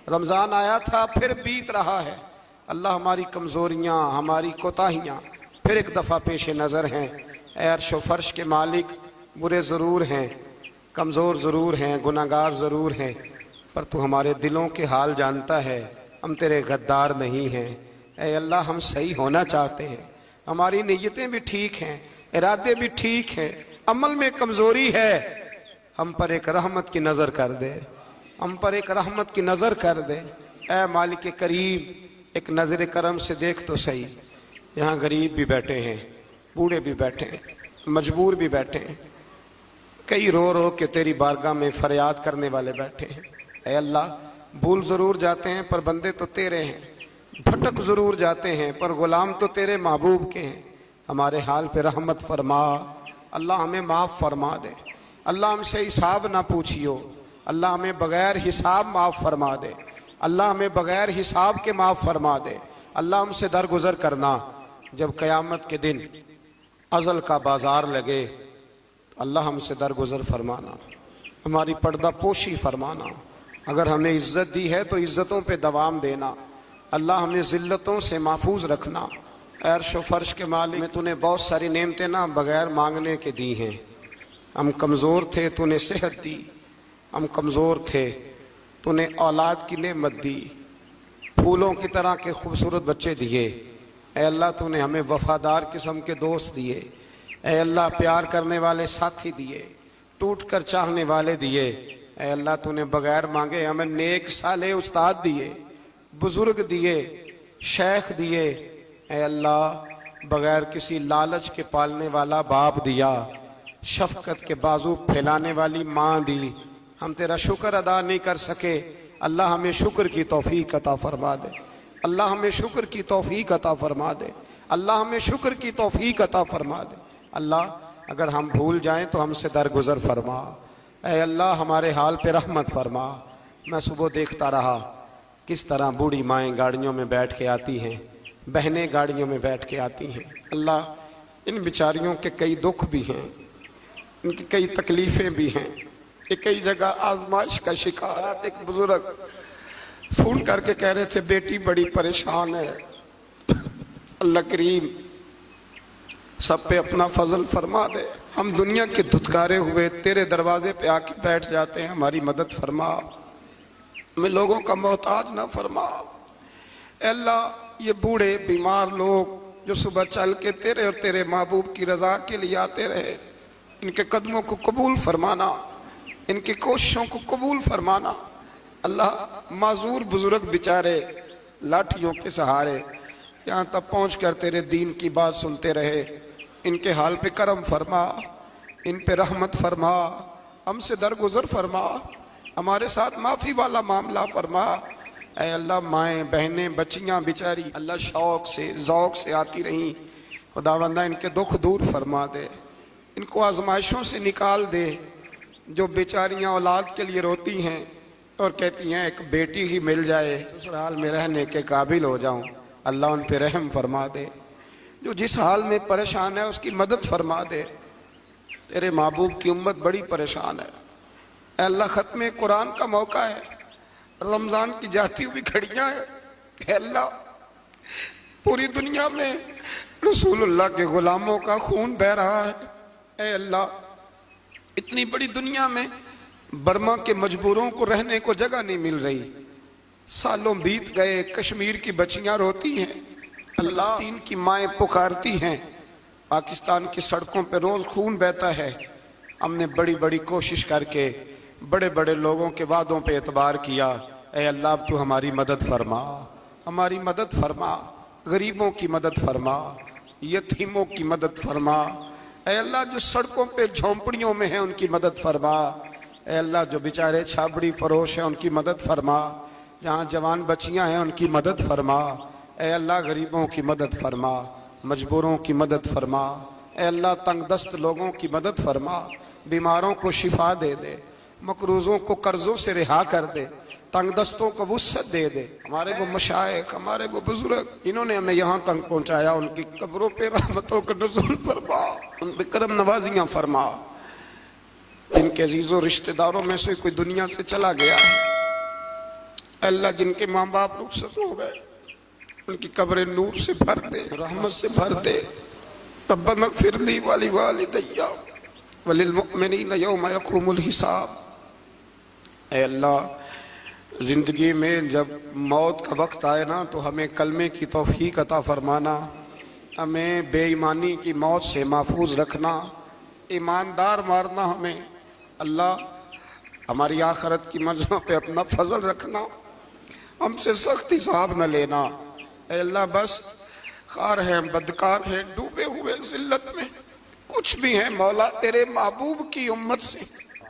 رمضان آیا تھا پھر بیت رہا ہے، اللہ ہماری کمزوریاں، ہماری کوتاہیاں پھر ایک دفعہ پیش نظر ہیں۔ اے عرش و فرش کے مالک، برے ضرور ہیں، کمزور ضرور ہیں، گناہگار ضرور ہیں، پر تو ہمارے دلوں کے حال جانتا ہے، ہم تیرے غدار نہیں ہیں۔ اے اللہ ہم صحیح ہونا چاہتے ہیں، ہماری نیتیں بھی ٹھیک ہیں، ارادے بھی ٹھیک ہیں، عمل میں کمزوری ہے، ہم پر ایک رحمت کی نظر کر دے، ہم پر ایک رحمت کی نظر کر دے۔ اے مالک کریم ایک نظر کرم سے دیکھ تو صحیح، یہاں غریب بھی بیٹھے ہیں، بوڑھے بھی بیٹھے ہیں، مجبور بھی بیٹھے ہیں، کئی رو رو کے تیری بارگاہ میں فریاد کرنے والے بیٹھے ہیں۔ اے اللہ بھول ضرور جاتے ہیں پر بندے تو تیرے ہیں، بھٹک ضرور جاتے ہیں پر غلام تو تیرے محبوب کے ہیں۔ ہمارے حال پہ رحمت فرما، اللہ ہمیں معاف فرما دے، اللہ ہم سے حساب نہ پوچھیو، اللہ ہمیں بغیر حساب معاف فرما دے، اللہ ہمیں بغیر حساب کے معاف فرما دے، اللہ ہم سے درگزر کرنا۔ جب قیامت کے دن ازل کا بازار لگے اللہ ہم سے درگزر فرمانا، ہماری پردہ پوشی فرمانا، اگر ہمیں عزت دی ہے تو عزتوں پہ دوام دینا، اللہ ہمیں ذلتوں سے محفوظ رکھنا۔ عرش و فرش کے مالک، میں تو نے بہت ساری نعمتیں نہ بغیر مانگنے کے دی ہیں۔ ہم کمزور تھے، تو نے صحت دی، ہم کمزور تھے، تو نے اولاد کی نعمت دی، پھولوں کی طرح کے خوبصورت بچے دیے۔ اے اللہ تو نے ہمیں وفادار قسم کے دوست دیے، اے اللہ پیار کرنے والے ساتھی دیے، ٹوٹ کر چاہنے والے دیے۔ اے اللہ تو نے بغیر مانگے ہمیں نیک صالح استاد دیے، بزرگ دیے، شیخ دیے۔ اے اللہ بغیر کسی لالچ کے پالنے والا باپ دیا، شفقت کے بازو پھیلانے والی ماں دی۔ ہم تیرا شکر ادا نہیں کر سکے، اللہ ہمیں شکر کی توفیق عطا فرما دے، اللہ ہمیں شکر کی توفیق عطا فرما دے، اللہ ہمیں شکر کی توفیق عطا فرما دے۔ اللہ اگر ہم بھول جائیں تو ہم سے درگزر فرما، اے اللہ ہمارے حال پہ رحمت فرما۔ میں صبح دیکھتا رہا کس طرح بوڑھی مائیں گاڑیوں میں بیٹھ کے آتی ہیں، بہنیں گاڑیوں میں بیٹھ کے آتی ہیں۔ اللہ ان بیچاریوں کے کئی دکھ بھی ہیں، ان کی کئی تکلیفیں بھی ہیں، یہ کئی جگہ آزمائش کا شکار۔ ایک بزرگ فون کر کے کہہ رہے تھے بیٹی بڑی پریشان ہے، اللہ کریم سب پہ اپنا فضل فرما دے۔ ہم دنیا کے دھتکارے ہوئے تیرے دروازے پہ آ کے بیٹھ جاتے ہیں، ہماری مدد فرما، ہمیں لوگوں کا محتاج نہ فرما۔ اے اللہ یہ بوڑھے بیمار لوگ جو صبح چل کے تیرے اور تیرے محبوب کی رضا کے لیے آتے رہے، ان کے قدموں کو قبول فرمانا، ان کی کوششوں کو قبول فرمانا۔ اللہ معذور بزرگ بیچارے لاٹھیوں کے سہارے یہاں تک پہنچ کر تیرے دین کی بات سنتے رہے، ان کے حال پہ کرم فرما، ان پہ رحمت فرما، ہم سے درگزر فرما، ہمارے ساتھ معافی والا معاملہ فرما۔ اے اللہ مائیں بہنیں بچیاں بیچاری اللہ شوق سے ذوق سے آتی رہیں، خداوندہ ان کے دکھ دور فرما دے، ان کو آزمائشوں سے نکال دے۔ جو بیچاریاں اولاد کے لیے روتی ہیں اور کہتی ہیں ایک بیٹی ہی مل جائے سسرال میں رہنے کے قابل ہو جاؤں، اللہ ان پہ رحم فرما دے۔ جو جس حال میں پریشان ہے اس کی مدد فرما دے، تیرے محبوب کی امت بڑی پریشان ہے۔ اے اللہ ختم قرآن کا موقع ہے، رمضان کی جاتی ہوئی گھڑیاں ہیں، اے اللہ پوری دنیا میں رسول اللہ کے غلاموں کا خون بہہ رہا ہے۔ اے اللہ اتنی بڑی دنیا میں برما کے مجبوروں کو رہنے کو جگہ نہیں مل رہی، سالوں بیت گئے، کشمیر کی بچیاں روتی ہیں، اللہ فلسطین کی مائیں پکارتی ہیں، پاکستان کی سڑکوں پہ روز خون بہتا ہے۔ ہم نے بڑی بڑی کوشش کر کے بڑے بڑے لوگوں کے وعدوں پہ اعتبار کیا۔ اے اللہ اب تو ہماری مدد فرما، ہماری مدد فرما، غریبوں کی مدد فرما، یتیموں کی مدد فرما۔ اے اللہ جو سڑکوں پہ جھونپڑیوں میں ہیں ان کی مدد فرما۔ اے اللہ جو بیچارے چھابڑی فروش ہیں ان کی مدد فرما، جہاں جوان بچیاں ہیں ان کی مدد فرما۔ اے اللہ غریبوں کی مدد فرما، مجبوروں کی مدد فرما۔ اے اللہ تنگ دست لوگوں کی مدد فرما، بیماروں کو شفا دے دے، مقروضوں کو قرضوں سے رہا کر دے، تنگ دستوں کو وسعت دے دے۔ ہمارے وہ مشائخ، ہمارے وہ بزرگ انہوں نے ہمیں یہاں تک پہنچایا، ان کی قبروں پہ رحمتوں کا نزول فرما، ان پہ کرم نوازیاں فرما۔ جن کے عزیزوں رشتہ داروں میں سے کوئی دنیا سے چلا گیا ہے، اللہ جن کے ماں باپ رخصت ہو گئے ان کی قبریں نور سے بھر دے، رحمت سے بھر دے۔ ربنا اغفر لی ولوالدی وللمؤمنین یوم یقوم الحساب۔ اے اللہ زندگی میں جب موت کا وقت آئے نا تو ہمیں کلمے کی توفیق عطا فرمانا، ہمیں بے ایمانی کی موت سے محفوظ رکھنا، ایماندار مارنا ہمیں۔ اللہ ہماری آخرت کی منزلوں پہ اپنا فضل رکھنا، ہم سے سخت حساب نہ لینا۔ اے اللہ بس خار ہیں، بدکار ہیں، ڈوبے ہوئے ذلت میں کچھ بھی ہیں مولا تیرے محبوب کی امت سے۔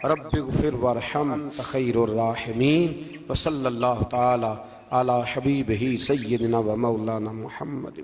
رب اغفر وارحم انت خیر الراحمین، وصلی اللہ تعالی علی حبیبہ سیدنا و مولانا محمد۔